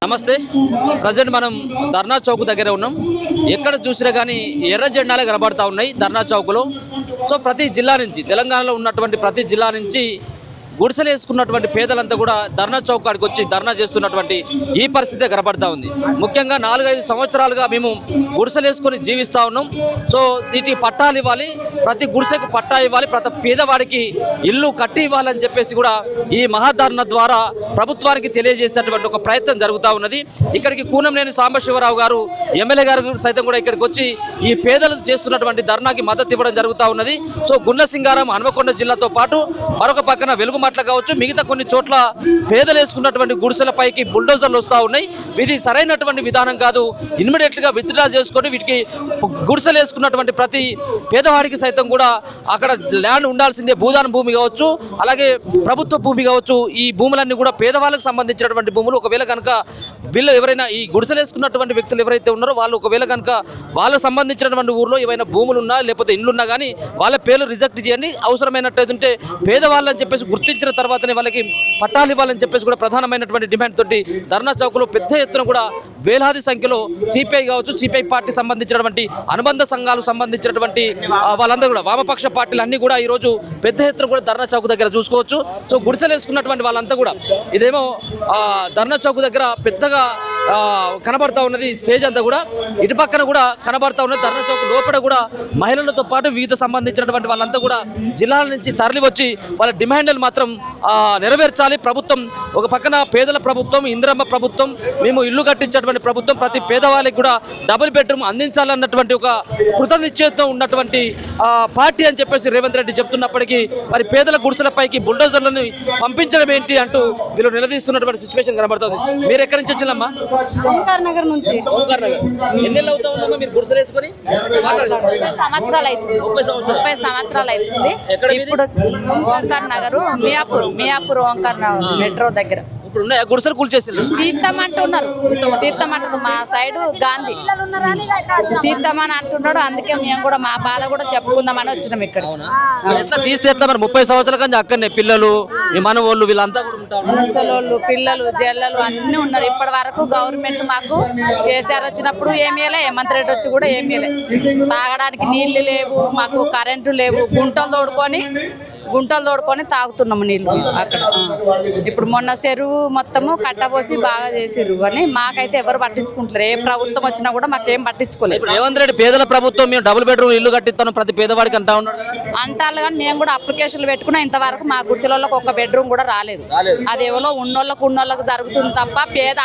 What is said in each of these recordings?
నమస్తే. ప్రజెంట్ మనం ధర్నా చౌక్ దగ్గర ఉన్నాం. ఎక్కడ చూసినా కానీ ఎర్ర జెండాలే కనబడతా ఉన్నాయి ధర్నా చౌక్లో. సో ప్రతి జిల్లా నుంచి, తెలంగాణలో ఉన్నటువంటి ప్రతి జిల్లా నుంచి గుడిసెలు వేసుకున్నటువంటి పేదలంతా కూడా ధర్నా చౌక్ కాడికి వచ్చి ధర్నా చేస్తున్నటువంటి ఈ పరిస్థితే కనబడతా ఉంది. ముఖ్యంగా 4-5 సంవత్సరాలుగా మేము గుడిసెలు వేసుకొని జీవిస్తూ ఉన్నాం. సో వీటికి పట్టాలు ఇవ్వాలి, ప్రతి గుడిసెకు పట్టా ఇవ్వాలి, ప్రతి పేదవాడికి ఇల్లు కట్టి ఇవ్వాలని చెప్పేసి కూడా ఈ మహాధర్నా ద్వారా ప్రభుత్వానికి తెలియజేసేటువంటి ఒక ప్రయత్నం జరుగుతూ ఉన్నది. ఇక్కడికి కూనంనేని సాంబశివరావు గారు ఎమ్మెల్యే గారు సైతం కూడా ఇక్కడికి వచ్చి ఈ పేదలు చేస్తున్నటువంటి ధర్నాకి మద్దతు ఇవ్వడం జరుగుతూ ఉన్నది. సో గుండ్ల సింగారం, హన్మకొండ జిల్లాతో పాటు మరొక పక్కన వెలుగు అట్లా కావచ్చు, మిగతా కొన్ని చోట్ల పేదలు వేసుకున్నటువంటి గుడిసెల పైకి బుల్డోజర్లు వస్తూ ఉన్నాయి. ఇది సరైనటువంటి విధానం కాదు. ఇమ్మీడియట్గా విత్డ్రా చేసుకొని వీటికి గుడిసెలు వేసుకున్నటువంటి ప్రతి పేదవాడికి సైతం కూడా అక్కడ ల్యాండ్ ఉండాల్సిందే. భూదాన భూమి కావచ్చు, అలాగే ప్రభుత్వ భూమి కావచ్చు. ఈ భూములన్నీ కూడా పేదవాళ్ళకు సంబంధించినటువంటి భూములు. ఒకవేళ కనుక వీళ్ళు ఎవరైనా ఈ గుడిసెలు వేసుకున్నటువంటి వ్యక్తులు ఎవరైతే ఉన్నారో వాళ్ళు ఒకవేళ కనుక వాళ్ళకు సంబంధించినటువంటి ఊర్లో ఏమైనా భూములు ఉన్నా లేకపోతే ఇండ్లున్నా కానీ వాళ్ళ పేర్లు రిజెక్ట్ చేయండి. అవసరమైనట్లయితే పేదవాళ్ళని చెప్పేసి గుర్తించిన తర్వాతనే వాళ్ళకి పట్టాలు ఇవ్వాలని చెప్పేసి కూడా ప్రధానమైనటువంటి డిమాండ్ తోటి ధర్నా చౌక్లో పెద్ద ఎత్తున కూడా వేలాది సంఖ్యలో సిపిఐ కావచ్చు, సిపిఐ పార్టీ సంబంధించినటువంటి అనుబంధ సంఘాలు సంబంధించినటువంటి వాళ్ళందరూ కూడా వామపక్ష పార్టీలు అన్నీ కూడా ఈరోజు పెద్ద ఎత్తున కూడా ధర్నా చౌక్ దగ్గర చూసుకోవచ్చు. సో గుడిసెలు వేసుకున్నటువంటి వాళ్ళంతా కూడా ఇదేమో ధర్నా చౌక్ దగ్గర పెద్దగా కనబడతా ఉన్నది. స్టేజ్ అంతా కూడా ఇటు పక్కన కూడా కనబడతా ఉన్నది. ధర్నా చౌక్ లోపల కూడా మహిళలతో పాటు వివిధ సంబంధించినటువంటి వాళ్ళంతా కూడా జిల్లాల నుంచి తరలి వచ్చి వాళ్ళ డిమాండ్లు మాత్రం నెరవేర్చాలి. ప్రభుత్వం ఒక పక్కన పేదల ప్రభుత్వం, ఇందిరమ్మ ప్రభుత్వం, మేము ఇల్లు కట్టించేటువంటి ప్రభుత్వం, ప్రతి పేదవాళ్ళకి కూడా డబుల్ బెడ్రూమ్ అందించాలన్నటువంటి ఒక కృతనిశ్చయంతో ఉన్నటువంటి పార్టీ అని చెప్పేసి రేవంత్ రెడ్డి చెప్తున్నప్పటికీ మరి పేదల గుడిసెలపైకి బుల్డోజర్లను పంపించడం ఏంటి అంటూ వీళ్ళు నిలదీస్తున్నటువంటి సిచ్యువేషన్ కనబడుతుంది. మీరు ఎక్కడి నుంచి వచ్చిందమ్మా? ఓంకార్ నగర్ నుంచి. ఓంకార్ నగర్. ఎన్నేళ్ళు అవుతా ఉందమ్మా మీరు గుడిసెలు వేసుకొని? 30 సంవత్సరాలు అవుతుంది. 30 సంవత్సరాలు అవుతుంది. ఇప్పుడు ఓంకార్ నగర్, మియాపూర్ ఓంకార్ నగర్ మెట్రో దగ్గర ఇప్పుడు ఉన్నాయా గుడిసెలు కూల్చేసి? తీర్థమంటున్నారు. మా సైడ్ గాంధీ తీర్థమని అంటున్నాడు. అందుకే మేము కూడా మా బాధ కూడా చెప్పుకుందామని వచ్చినాం ఇక్కడ. ఎట్లా తీస్తే ఎట్లా మరి? 30 సంవత్సరాల కానీ అక్కడనే పిల్లలు, మనవాళ్ళు వీళ్ళంతా కూడా ఉంటారు. ముసలోళ్ళు, పిల్లలు, జల్లలు అన్నీ ఉన్నారు. ఇప్పటి వరకు గవర్నమెంట్ మాకు కేసీఆర్ వచ్చినప్పుడు ఏమీ లే, హేమంత్ రెడ్డి వచ్చి కూడా ఏమీ లే. తాగడానికి నీళ్లు లేవు, మాకు కరెంటు లేవు. గుంటలు తోడుకొని తాగుతున్నాము నీళ్ళు అక్కడ. ఇప్పుడు మొన్న చెరువు మొత్తము కట్టబోసి బాగా చేసిర్రు అని మాకైతే ఎవరు పట్టించుకుంటారు. ఏ ప్రభుత్వం వచ్చినా కూడా మాకేం పట్టించుకోలేదు. రేవంత్ రెడ్డి పేదల ప్రభుత్వం, మేము డబుల్ బెడ్రూమ్ ఇల్లు కట్టిస్తాను ప్రతి పేదవాడికి అంటారు కానీ మేము కూడా అప్లికేషన్లు పెట్టుకున్నా. ఇంతవరకు మా గుడిసెలకు ఒక బెడ్రూమ్ కూడా రాలేదు. అది ఎవరో ఉన్నోళ్ళకు జరుగుతుంది తప్ప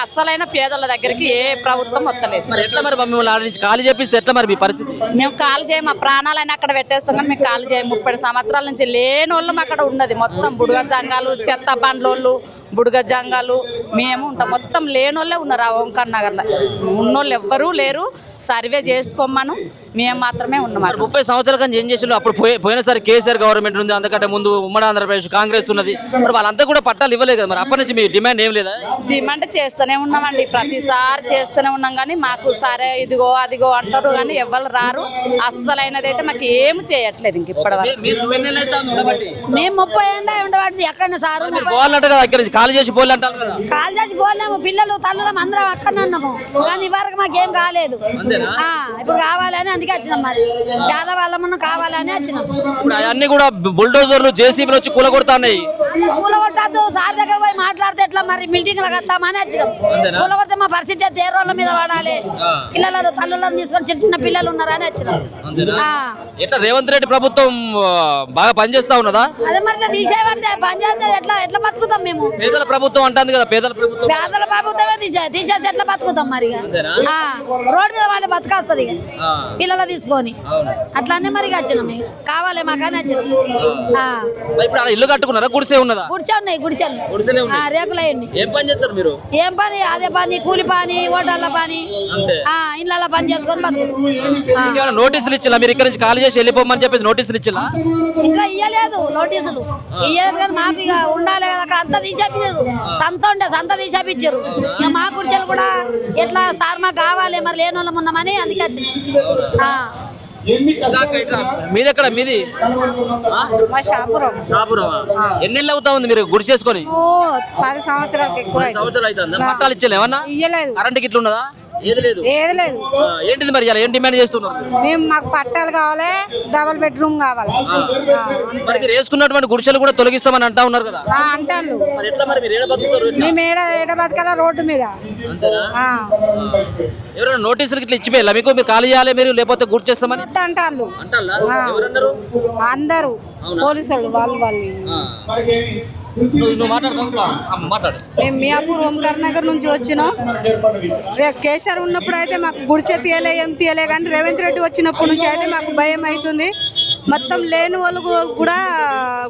అస్సలైన పేదల దగ్గరికి ఏ ప్రభుత్వం వస్తలేదు. ఎట్లా మరి మిమ్మల్ని ఖాళీ చేపిస్తే ఎట్లా మరి మీ పరిస్థితి? మేము కాల్ చేయము, మా ప్రాణాలైనా అక్కడ పెట్టేస్తాం కానీ మేము కాల్ చేయము. 30 సంవత్సరాల నుంచి లేని వాళ్ళం అక్కడ ఉన్నది. మొత్తం బుడుగ జంగాలు, చెత్త బండ్లోళ్ళు, బుడుగ జంగాలు మేము ఉంటాం. మొత్తం లేనోళ్ళే ఉన్నారు ఆ ఓంకార్ నగర్లో. ఉన్నోళ్ళు ఎవ్వరూ లేరు. సర్వే చేసుకోమను మేము మాత్రమే ఉన్నాం. 30 సంవత్సరాల కానీ ఏం చేసిండు? అప్పుడు పోయినసారి కేసీఆర్ గవర్నమెంట్ ఉంది, అందుకంటే ముందు ఉమ్మడి ఆంధ్రప్రదేశ్ కాంగ్రెస్ ఉన్నది. మరి వాళ్ళంతా కూడా పట్టాలు ఇవ్వలేదు కదా. మరి అప్పటి నుంచి మీ డిమాండ్ ఏం లేదా? డిమాండ్ చేస్తూనే ఉన్నామండి, ప్రతిసారి చేస్తూనే ఉన్నాం. కానీ మాకు సరే ఇదిగో అదిగో అంటారు కానీ ఎవరు రారు. అస్సలైనది అయితే మాకు ఏమి చేయట్లేదు. ఇంక ఇప్పటి వరకు మేము 30 ఏళ్ళ ఉండబట్టి ఎక్కడ సారు కాల్ చేసి పోలేంటారు కదా. కాల్ చేసి పోలేము. పిల్లలు తల్లులం అందరం అక్కడ ఉన్నాము. కానీ ఇవరకు మాకేం కాలేదు. ఇప్పుడు కావాలని అందుకే వచ్చినాం. మరి పేదవాళ్ళము కావాలని వచ్చినాం. అన్ని కూడా బుల్డోజర్లు, జేసీబీలు వచ్చి కూలగొడతాయి. కూలగొట్టద్దు, సార్ దగ్గర పోయి మాట్లాడితే ఎట్లా మరి మీటింగ్ లకు వస్తామని వచ్చినాం. కూలగొడితే మా పరిస్థితి తేరోళ్ళ మీద పడాలి. పిల్లలు తల్లులను తీసుకొని చిన్న పిల్లలు ఉన్నారని వచ్చినాం. ఎట్లా రేవంత్ రెడ్డి ప్రభుత్వం బాగా పనిచేస్తా ఉన్నదా? అదే మరి తీసేయబడితే పని చేస్తే ఎట్లా బతుకుతాం మేము? పేదల ప్రభుత్వం అంటుంది కదా. పేదల ప్రభుత్వమే తీసేసి ఎట్లా బతుకుతాం? మరి రోడ్డు మీద వాళ్ళు బతకాస్తుంది పిల్లలు తీసుకొని. అట్లానే మరి వచ్చినాం. కావాలి మాకని వచ్చినాం. ఇల్లు కట్టుకున్నారా? గుడిసే ఉన్నదా? గుడిసె ఉన్నాయి. గుడిసెలు రేకులు అయ్యండి. ఏం పని చేస్తారు మీరు? ఏం పని? అదే పని, కూలి పని, హోటళ్ళ పని, ఇళ్ళ పని చేసుకొని బతుకుతాం. నోటీసులు ఇచ్చిలా? మీరు ఇక్కడ నుంచి ఖాళీ చేసి వెళ్ళిపోమని చెప్పేసి నోటీసులు ఇచ్చిలా? ఇంకా ఇయ్యలేదు నోటీసులు. ఇయ్యలేదు కానీ మాకు ఇక ఉండాలి కదా. అక్కడ అంతా తీసేపించారు. సంత తీసేపించారు. ఇక మా గుడిసెలు కూడా ఎట్లా సార్ మాకు కావాలి, మరి లేని వాళ్ళం ఉన్నామని అందుకే వచ్చినాం. మీది ఎక్కడ మీది మా షాపురం షాపురమా? ఎన్నేళ్ళు అవుతా ఉంది మీరు గుడి చేసుకొని? ఓ 10 సంవత్సరాలకు ఎక్కువ అయింది. సంవత్సరాలు అవుతుంది. పట్టాలు ఇచ్చలే ఏమన్నా? ఇయ్యలేదు, కరెంట్ గిట్ల ఉన్నదా? ఏది లేదు. ఏది లేదు. ఏంటిది మరి ఇలా ఏం డిమాండ్ చేస్తున్నారు? మేము మాకు పట్టాలు కావాలి, డబల్ బెడ్రూమ్ కావాలి. మరి మీరు వేసుకున్నటువంటి గుడిసెలు కూడా తొలగిస్తామని అంటా ఉన్నారు కదా, అంటాను. మరి ఎట్లా మరి మీరు ఏడ బతుకుతారు? మేము ఏడ బతకాల రోడ్డు మీద. అంతేనా? ఆ. ఎవరైనా నోటీసులు ఇట్లా ఇచ్చిపోయాలా మీకు? మీరు ఖాళీ చేయాలి మీరు లేకపోతే గుడి చేస్తామని అంటారు అంటారా? ఎవరన్నారు? అందరూ పోలీసులు వాళ్ళు. నువ్వు మాట్లాడు. మేము మియాపూర్ ఓంకార్ నగర్ నుంచి వచ్చినాం. కేసీఆర్ ఉన్నప్పుడు అయితే మాకు గుడిసె తీయలే, ఏం తీయలే, కానీ రేవంత్ రెడ్డి వచ్చినప్పటి నుంచి అయితే మాకు భయం అవుతుంది. మొత్తం లేని వాళ్ళు కూడా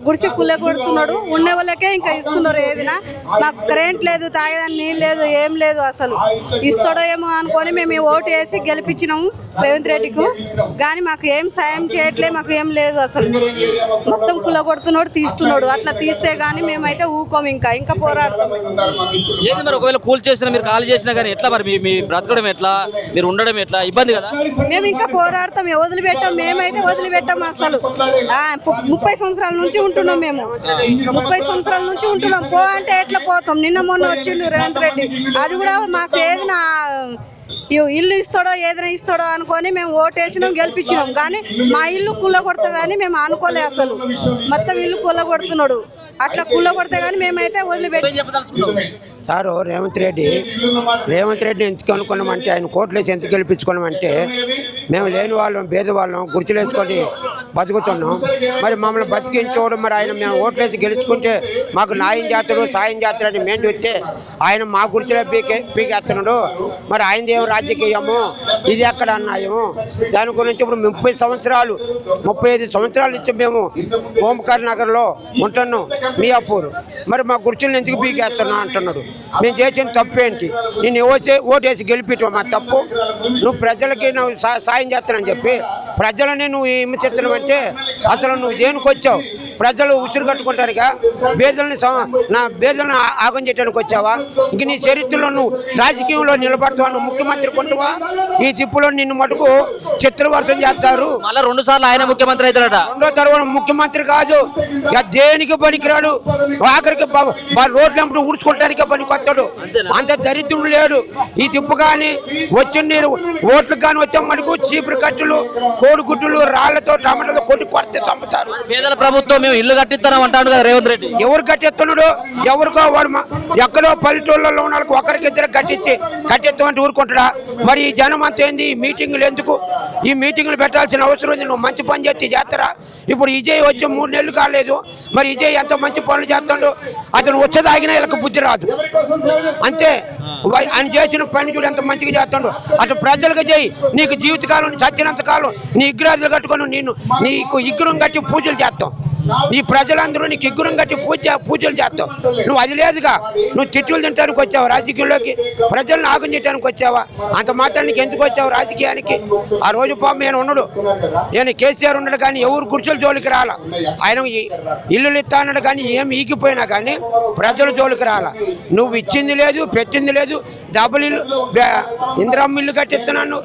గుడిసె కొడుతున్నాడు, ఉండే వాళ్ళకే ఇంకా ఇస్తున్నారు. ఏదైనా మాకు కరెంట్ లేదు, తాగేదాన్ని నీళ్ళు లేదు, ఏం లేదు. అసలు ఇస్తాడో ఏమో అనుకొని మేము ఓటు వేసి గెలిపించినాము రేవంత్ రెడ్డికి, కానీ మాకు ఏం సాయం చేయట్లే, మాకు ఏం లేదు. అసలు మొత్తం కొడుతున్నాడు, తీస్తున్నాడు. అట్లా తీస్తే కానీ మేమైతే ఊకోము, ఇంకా పోరాడతాం. ఏది మరి ఒకవేళ కూల్ చేసినా మీరు ఖాళీ చేసినా కానీ ఎట్లా మరి మీ బ్రతకడం ఎట్లా, మీరు ఉండడం ఎట్లా? ఇబ్బంది కదా. మేము ఇంకా పోరాడతాం, వదిలిపెట్టాం. మేమైతే వదిలిపెట్టాం. అసలు 30 సంవత్సరాల నుంచి ఉంటున్నాం. మేము 30 సంవత్సరాల నుంచి ఉంటున్నాం. పో అంటే ఎట్లా పోతాం? నిన్న మొన్న వచ్చిండు రేవంత్ రెడ్డి, అది కూడా మాకు ఏదైనా ఇల్లు ఇస్తాడో ఏదైనా ఇస్తాడో అనుకొని మేము ఓటేసినాం, గెలిపించినాం. కానీ మా ఇల్లు కొడతాడని మేము అనుకోలే. అసలు మొత్తం ఇల్లు కొడుతున్నాడు. అట్లా కొడితే కానీ మేమైతే వదిలిపెట్టి సారు రేవంత్ రెడ్డిని ఎందుకు అనుకున్నామంటే, ఆయన కోట్లేసి ఎందుకు గెలిపించుకున్నామంటే, మేము లేని వాళ్ళం, పేదవాళ్ళం, గుర్తులు వేసుకొని బతుకుతున్నాం. మరి మమ్మల్ని బతికించోడు, మరి ఆయన మేము ఓట్లేసి గెలుచుకుంటే మాకు న్యాయం చేస్తాడు, సాయం చేస్తాడని మేము చూస్తే ఆయన మా గుర్తులే పీకేస్తున్నాడు. మరి ఆయనది ఏం రాజకీయము, ఇది ఎక్కడ అన్నాయము? దాని గురించి ఇప్పుడు 35 సంవత్సరాల నుంచి మేము ఓంకార్ నగర్లో ఉంటున్నాం, మియాపూర్. మరి మా గుర్తులను ఎందుకు పీకేస్తున్నా అంటున్నాడు. మేము చేసిన తప్పు ఏంటి? నేను ఓటేసి గెలిపించు, మా తప్పు. నువ్వు ప్రజలకి నువ్వు సాయం చేస్తానని చెప్పి ప్రజలని నువ్వు హింసిస్తున్నావు అంటే అసలు నువ్వు దేనికి వచ్చావు? ప్రజలు ఉసురు కట్టుకుంటారుగా, బేదలను ఆగం చేయడానికి వచ్చావా? ఇంక నీ చరిత్రలో నువ్వు రాజకీయంలో నిలబడతావా? నువ్వు ముఖ్యమంత్రి కొంటువా? ఈ తిప్పులో నిన్ను మటుకు చిత్రవర్షం చేస్తారు. మళ్ళీ 2 సార్లు ఆయన ముఖ్యమంత్రి అవుతాడట. 2వ తరగతి ముఖ్యమంత్రి కాదు, దేనికి పనికిరాడు. ఆఖరికి రోడ్లు ఎంపటి ఊడ్చుకోవటానికే పనికొస్తాడు. అంత దరిద్రుడు లేడు. ఈ తిప్పు కానీ వచ్చిన నీరు ఓట్లు కానీ వచ్చే మనకు చీపురు కట్టులు, కోడిగుడ్డులు, రాళ్లతో టమాటాలతో కొట్టి చంపుతారు. పేదల ప్రభుత్వం మేము ఇల్లు కట్టిస్తాం అంటాడు కదా రేవంత్ రెడ్డి. ఎవరు కట్టిస్తున్నాడు? ఎవరికో వాడు ఎక్కడో పల్లెటూళ్ళలో ఉన్న వాళ్ళకి ఒకరికి ఇద్దరు కట్టిస్తామంటే ఊరుకుంటాడా? మరి ఈ జనం అంతా ఏంది? ఈ మీటింగులు ఎందుకు? ఈ మీటింగులు పెట్టాల్సిన అవసరం ఉంది. నువ్వు మంచి పని చేస్తారా? ఇప్పుడు విజయ్ వచ్చి 3 నెలలు కాలేదు. మరి విజయ్ ఎంత మంచి పనులు చేస్తాడు. అతను వచ్చేదాగినా వీళ్ళకి బుద్ధి రాదు. అంతే, ఆయన చేసిన పని చూడు ఎంత మంచిగా చేస్తాడు. అటు ప్రజలకు చేయి. నీకు జీవితకాలం చచ్చినంత కాలం నీ విగ్రహాలు కట్టుకొని నీకు విగ్రహం కట్టి పూజలు చేస్తాం. ఈ ప్రజలందరూ నీకు విగ్రహం కట్టి పూజలు చేస్తావు. నువ్వు అది లేదుగా. నువ్వు తిట్టులు తినడానికి వచ్చావు రాజకీయంలోకి, ప్రజలను ఆగం చేయడానికి వచ్చావా? అంత మాత్రం నీకు ఎందుకు వచ్చావు రాజకీయానికి? ఆ రోజు పాపం నేను ఉన్నాడు, నేను కేసీఆర్ ఉన్నాడు, కానీ ఎవరు గుర్చుల జోలికి రాలా. ఆయన ఇల్లులు ఇస్తా అన్నాడు, కానీ ఏం ఈగిపోయినా కానీ ప్రజల జోలికి రాలా. నువ్వు ఇచ్చింది లేదు, పెట్టింది లేదు. డబుల్ ఇల్లు, ఇందిరమ్మ ఇల్లు కట్టిస్తున్నాను.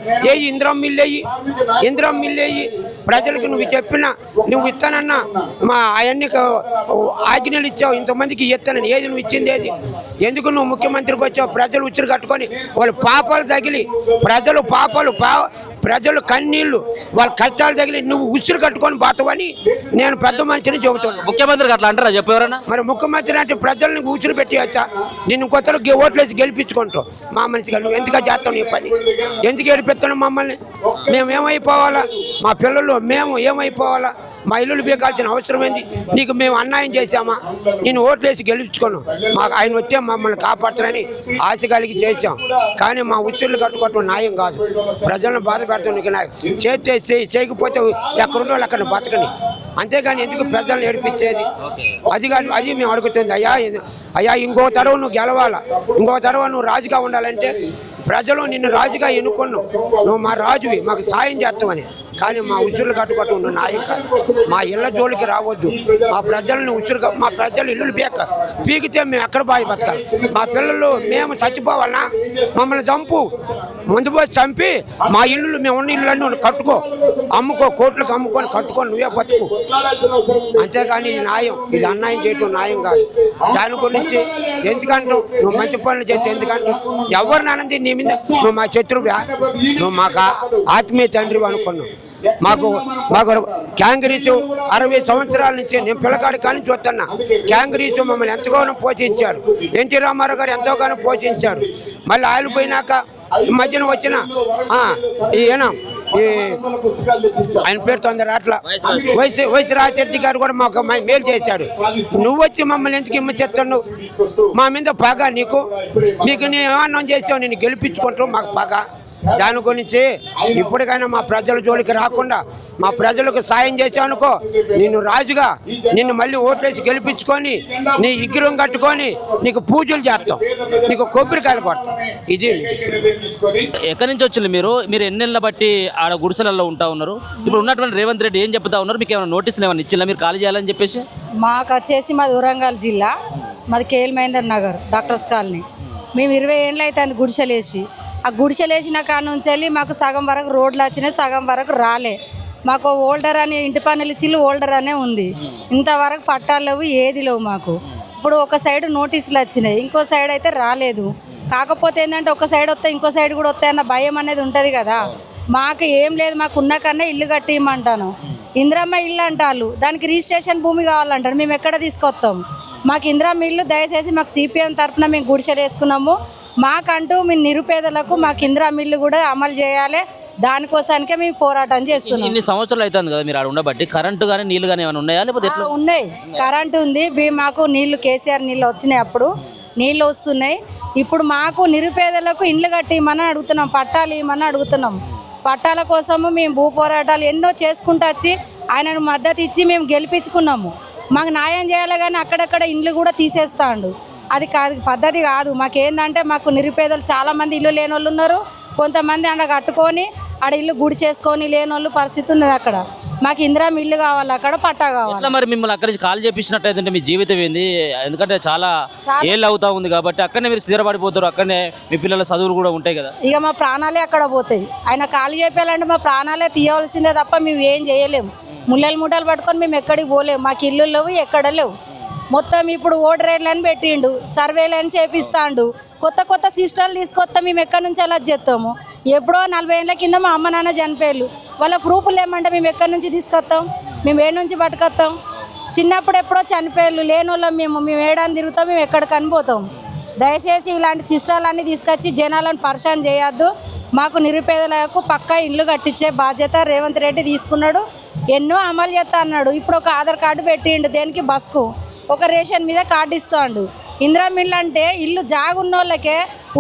ఇందిరమ్మ ఇల్లు వేయి ప్రజలకు. నువ్వు చెప్పినా నువ్వు ఇస్తానన్నా మా అవన్నీ ఆజ్ఞలు ఇచ్చావు, ఇంతమందికి ఇస్తానని. ఏది నువ్వు ఇచ్చింది ఏది? ఎందుకు నువ్వు ముఖ్యమంత్రికి వచ్చావు? ప్రజలు ఉచ్చురు కట్టుకొని వాళ్ళ పాపాలు తగిలి, ప్రజలు కన్నీళ్ళు, వాళ్ళ కష్టాలు తగిలి నువ్వు ఉచ్చురు కట్టుకొని బాతవని నేను పెద్ద మనిషిని చెబుతాను. ముఖ్యమంత్రికి అట్లా అంటారా చెప్పేవారన్నా? మరి ముఖ్యమంత్రి అంటే ప్రజల్ని ఉచ్చురు పెట్టివచ్చా? నిన్ను కొత్తలో ఓట్లేసి గెలిపించుకుంటావు. మా మనిషిగా నువ్వు ఎందుకు చేస్తావు నీ పని? ఎందుకు ఏడిపిస్తున్నావు మమ్మల్ని? మేము ఏమైపోవాలా? మా పిల్లలు మేము ఏమైపోవాలా? మా ఇల్లులు బీకాల్సిన అవసరం ఏంది? నీకు మేము అన్యాయం చేశామా? నేను ఓట్లేసి గెలిపించుకోను. మాకు ఆయన వచ్చే మమ్మల్ని కాపాడుతారని ఆశ కలిగి చేశాం. కానీ మా ఉచ్చుర్లు కట్టుకోవటం న్యాయం కాదు. ప్రజలను బాధ పెడతాం. నీకు చేయకపోతే ఎక్కడున్న వాళ్ళు అక్కడ బతకని. అంతేగాని ఎందుకు ప్రజలను ఏడిపించేది? అది మేము అడుగుతుంది. అయ్యా ఇంకో తరవ నువ్వు గెలవాలా, ఇంకో తరవ నువ్వు రాజుగా ఉండాలంటే ప్రజలు నిన్ను రాజుగా ఎన్నుకున్నావు. నువ్వు మా రాజువి, మాకు సాయం చేస్తావని. కానీ మా ఉసురులు కట్టుకుంటూ ఉన్న నాయం కాదు. మా ఇళ్ళ జోలికి రావద్దు. మా ప్రజలను ఉసురుగా మా ప్రజలు ఇల్లులు పీకితే మేము ఎక్కడ బాగా బతకాలి? మా పిల్లలు మేము చచ్చిపోవాలన్నా మమ్మల్ని చంపు, ముందు పోయి చంపి మా ఇల్లులు మేము ఉన్న ఇల్లు కట్టుకో, అమ్ముకో, కోట్లకు అమ్ముకొని కట్టుకొని నువ్వే బతుకు. అంతేగాని ఇది న్యాయం, ఇది అన్యాయం చేయటం న్యాయం కాదు. దాని గురించి ఎందుకంటూ నువ్వు మంచి పనులు చేస్తే ఎందుకంటూ ఎవరిని అన్నది నీ మీద నువ్వు మా శత్రువుగా, నువ్వు మాకు ఆత్మీయ తండ్రి అనుకున్నావు. మాకు క్యాంగరీసు 60 సంవత్సరాల నుంచి నేను పిల్లకాడి కానీ చూస్తున్నా. క్యాంగరీసు మమ్మల్ని ఎంతగానో పోషించారు. ఎన్టీ రామారావు గారు ఎంతోగానో పోషించారు. మళ్ళీ ఆయన పోయినాక ఈ మధ్యన వచ్చిన ఈయన ఆయన పేరు తొందర అట్లా వైఎస్ రాజశేఖర గారు కూడా మాకు మేలు చేశాడు. నువ్వు వచ్చి మమ్మల్ని ఎందుకు హింసించను? మా మీద పగ నీకు, మీకు నేను ఏమన్నా చేసావు, నేను గెలిపించుకుంటావు, మాకు పగ. దాని గురించి ఇప్పటికైనా మా ప్రజల జోలికి రాకుండా మా ప్రజలకు సాయం చేసావనుకో, నిన్ను రాజుగా నిన్ను మళ్ళీ ఓట్లేసి గెలిపించుకొని నీ విగ్రహం కట్టుకొని నీకు పూజలు చేస్తాం, నీకు కొబ్బరికాయలు కొడతాం. ఇది ఎక్కడి నుంచి వచ్చింది మీరు ఎన్నెళ్ళ బట్టి ఆడ గుడిసెలలో ఉంటా ఉన్నారు? ఇప్పుడు ఉన్నటువంటి రేవంత్ రెడ్డి ఏం చెప్తా ఉన్నారు? మీకు ఏమైనా నోటీసులు ఏమైనా ఇచ్చిందా మీరు ఖాళీ చేయాలని చెప్పేసి? మాకు వచ్చేసి మాది వరంగల్ జిల్లా, మాది KL Mahender Nagar doctors colony. మేము 20 ఏళ్ళు అవుతుంది గుడిసెలేసి. ఆ గుడిసెలేసిన కాడ నుంచి వెళ్ళి మాకు సగం వరకు రోడ్లు వచ్చినాయి, సగం వరకు రాలే. మాకు ఓల్డర్ అని ఇంటి పనులు ఇచ్చి ఓల్డర్ అనే ఉంది. ఇంతవరకు పట్టాలు లేవు, ఏది లేవు మాకు. ఇప్పుడు ఒక సైడ్ నోటీసులు వచ్చినాయి, ఇంకో సైడ్ అయితే రాలేదు. కాకపోతే ఏంటంటే ఒక సైడ్ వస్తే ఇంకో సైడ్ కూడా వస్తాయి అన్న భయం అనేది ఉంటుంది కదా. మాకు ఏం లేదు, మాకు ఉన్న కన్నా ఇల్లు కట్టియమంటాను. ఇందిరమ్మ ఇల్లు అంటారు, దానికి రిజిస్ట్రేషన్ భూమి కావాలంటారు. మేము ఎక్కడ తీసుకొస్తాం? మాకు ఇందిరమ్మ ఇల్లు దయచేసి మాకు సిపిఎం తరఫున మేము గుడిసెలు వేసుకున్నాము. మాకంటూ మీ నిరుపేదలకు మాకు ఇందిరమ్మ ఇల్లు కూడా అమలు చేయాలి. దానికోసానికే మేము పోరాటం చేస్తున్నాం. ఇన్ని సంవత్సరాలు అవుతుంది కదా మీరు ఆడ ఉండబట్టి, కరెంటు కానీ నీళ్ళు కానీ ఏమైనా ఉన్నాయా లేకపోతే ఎట్లా? ఉన్నాయి, కరెంటు ఉంది. మాకు నీళ్లు కేసీఆర్ నీళ్ళు వచ్చినాయి, అప్పుడు నీళ్ళు వస్తున్నాయి. ఇప్పుడు మాకు నిరుపేదలకు ఇండ్లు కట్టిమని అడుగుతున్నాం, పట్టాలు ఇవ్వమని అడుగుతున్నాం. పట్టాల కోసము మేము భూ పోరాటాలు ఎన్నో చేసుకుంటూ వచ్చి ఆయనను మద్దతు ఇచ్చి మేము గెలిపించుకున్నాము. మాకు న్యాయం చేయాలి, కానీ అక్కడక్కడ ఇండ్లు కూడా తీసేస్తాడు. అది కాదు, పద్ధతి కాదు. మాకేందంటే మాకు నిరుపేదలు చాలామంది ఇల్లు లేని వాళ్ళు ఉన్నారు. కొంతమంది అక్కడ కట్టుకొని ఆడ ఇల్లు గుడి చేసుకొని లేని వాళ్ళు పరిస్థితి ఉన్నది. అక్కడ మాకు ఇందిరమ్మ ఇల్లు కావాలి, అక్కడ పట్టా కావాలి. మరి మిమ్మల్ని అక్కడి నుంచి కాల్ చేపించినట్టయితే మీ జీవితం ఏంది? ఎందుకంటే చాలా ఏళ్ళు అవుతా ఉంది కాబట్టి అక్కడనే మీరు స్థిరపడిపోతారు, అక్కడనే మీ పిల్లల చదువులు కూడా ఉంటాయి కదా. ఇక మా ప్రాణాలే అక్కడ పోతాయి. ఆయన కాలు చెప్పాలంటే మా ప్రాణాలే తీయవలసిందే తప్ప మేము ఏం చేయలేము. ముళ్ళలు పట్టుకొని మేము ఎక్కడికి పోలేము. మాకు ఇల్లు లేవు, ఎక్కడ లేవు. మొత్తం ఇప్పుడు ఓడరేట్లని పెట్టిండు, సర్వేలని చేపిస్తాడు, కొత్త సిస్టర్లు తీసుకొస్తాం. మేము ఎక్కడి నుంచి అలా చేస్తాము? ఎప్పుడో 40 ఏళ్ళ కింద మా అమ్మ నాన్న చనిపోయారు, వాళ్ళ ప్రూఫ్లు ఏమంటే మేము ఎక్కడి నుంచి తీసుకొస్తాం? మేము ఏడు నుంచి పట్టుకొస్తాం? చిన్నప్పుడు ఎప్పుడో చనిపోయారు, లేని వాళ్ళం మేము ఏడాది తిరుగుతాం, మేము ఎక్కడికి అనిపోతాం. దయచేసి ఇలాంటి సిస్టర్లన్నీ తీసుకొచ్చి జనాలను పరిశాన్ చేయొద్దు. మాకు నిరుపేదలకు పక్కా ఇల్లు కట్టించే బాధ్యత రేవంత్ రెడ్డి తీసుకున్నాడు. ఎన్నో అమలు చేస్తా అన్నాడు. ఇప్పుడు ఒక ఆధార్ కార్డు పెట్టిండు, దేనికి? బస్కు. ఒక రేషన్ మీద కార్డు ఇస్తాడు. ఇందిరమ్మ ఇల్లు అంటే ఇల్లు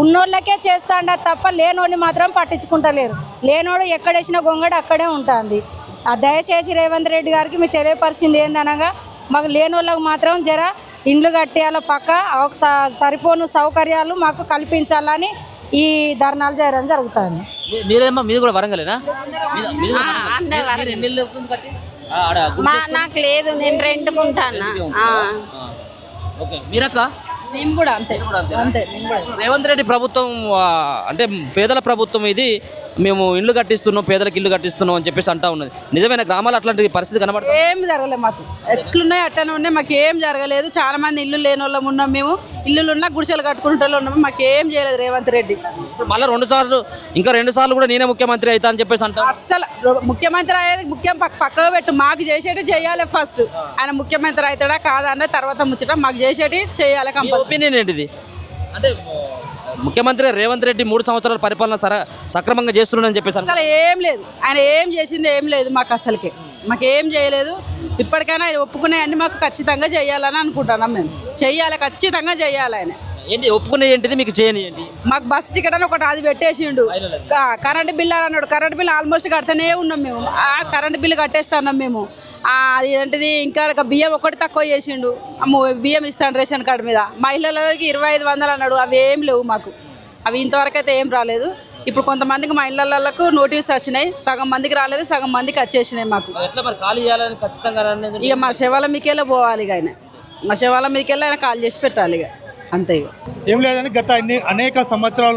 ఉన్నోళ్ళకే చేస్తాడు తప్ప లేనోడిని మాత్రం పట్టించుకుంటలేరు. లేనోడు ఎక్కడేసిన గొంగడు అక్కడే ఉంటుంది. దయచేసి రేవంత్ రెడ్డి గారికి మీరు తెలియపరిచింది ఏందనగా మాకు లేనోళ్ళకు మాత్రం జర ఇండ్లు కట్టేయాల, పక్క ఒక సరిపోను సౌకర్యాలు మాకు కల్పించాలని ఈ ధర్నాలు చేయడం జరుగుతుంది. మీరేమో మీది కూడా వరంగలేనా? నాకు లేదు, నేను రెంట్కుంటాను. మీరక్క? మేము కూడా అంతే. రేవంత్ రెడ్డి ప్రభుత్వం అంటే పేదల ప్రభుత్వం ఇది, మేము ఇల్లు కట్టిస్తున్నాం, పేదలకు ఇల్లు కట్టిస్తున్నాం అని చెప్పేసి అంటా ఉన్నది. నిజమైన గ్రామాలు అట్లాంటి పరిస్థితి కనబడుతుంది? ఏం జరగలేదు మాకు. ఎట్లున్నాయి అట్లనే ఉన్నాయి, మాకు ఏం జరగలేదు. చాలా మంది ఇల్లు లేని వాళ్ళం ఉన్నాం, మేము ఇల్లులు ఉన్నా గుడిసెలు కట్టుకుంటే ఉన్నాము. మాకు ఏం చేయలేదు రేవంత్ రెడ్డి. మళ్ళీ 2 సార్లు ఇంకా 2 సార్లు కూడా నేనే ముఖ్యమంత్రి అవుతా అని చెప్పేసి అంటా. అస్సలు ముఖ్యమంత్రి అయ్యేది పక్కకు పెట్టు, మాకు చేసేటి చేయాలి ఫస్ట్. ఆయన ముఖ్యమంత్రి అవుతాడా కాదా అన్న తర్వాత ముచ్చట, మాకు చేసేటి చేయాలి. ఒపీనియన్ ఏంటిది? అంటే ముఖ్యమంత్రి రేవంత్ రెడ్డి 3 సంవత్సరాల పరిపాలన సక్రమంగా చేస్తున్నాడని చెప్పేసి అసలు ఏం లేదు, ఆయన ఏం చేసింది ఏం లేదు మాకు, అసలుకే మాకు ఏం చేయలేదు. ఇప్పటికైనా ఆయన ఒప్పుకునే అన్ని మాకు ఖచ్చితంగా చేయాలని అనుకుంటున్నాం. మేము చెయ్యాలి, ఖచ్చితంగా చేయాలి. ఆయన ఏంటి ఒప్పుకునే ఏంటిది, మీకు చేయని ఏంటి? మాకు బస్ టికెట్ అని ఒకటి అది పెట్టేసిండు. కరెంట్ బిల్ అని అన్నాడు, కరెంట్ బిల్ ఆల్మోస్ట్ కడతానే ఉన్నాం మేము. ఆ కరెంట్ బిల్లు కట్టేస్తున్నాం మేము. అది ఏంటిది, ఇంకా బియ్యం ఒకటి తక్కువ చేసిండు, బియ్యం ఇస్తాను రేషన్ కార్డు మీద. మహిళలకి 2500 అన్నాడు, అవి ఏం లేవు మాకు. అవి ఇంతవరకు అయితే ఏం రాలేదు. ఇప్పుడు కొంతమందికి మా ఇళ్ళకు నోటీస్ వచ్చినాయి, సగం మందికి రాలేదు, సగం మందికి వచ్చేసినాయి మాకు. ఎట్లా మరి ఖాళీ చేయాలని ఖచ్చితంగా అనేది ఇక మా శవాల మీకెళ్ళి పోవాలి, ఇక ఆయన మా శవాల మీకెళ్ళి ఆయన కాల్ చేసి పెట్టాలి, ఇక అంతే. ఇక ఏం లేదని గత అనేక సంవత్సరాల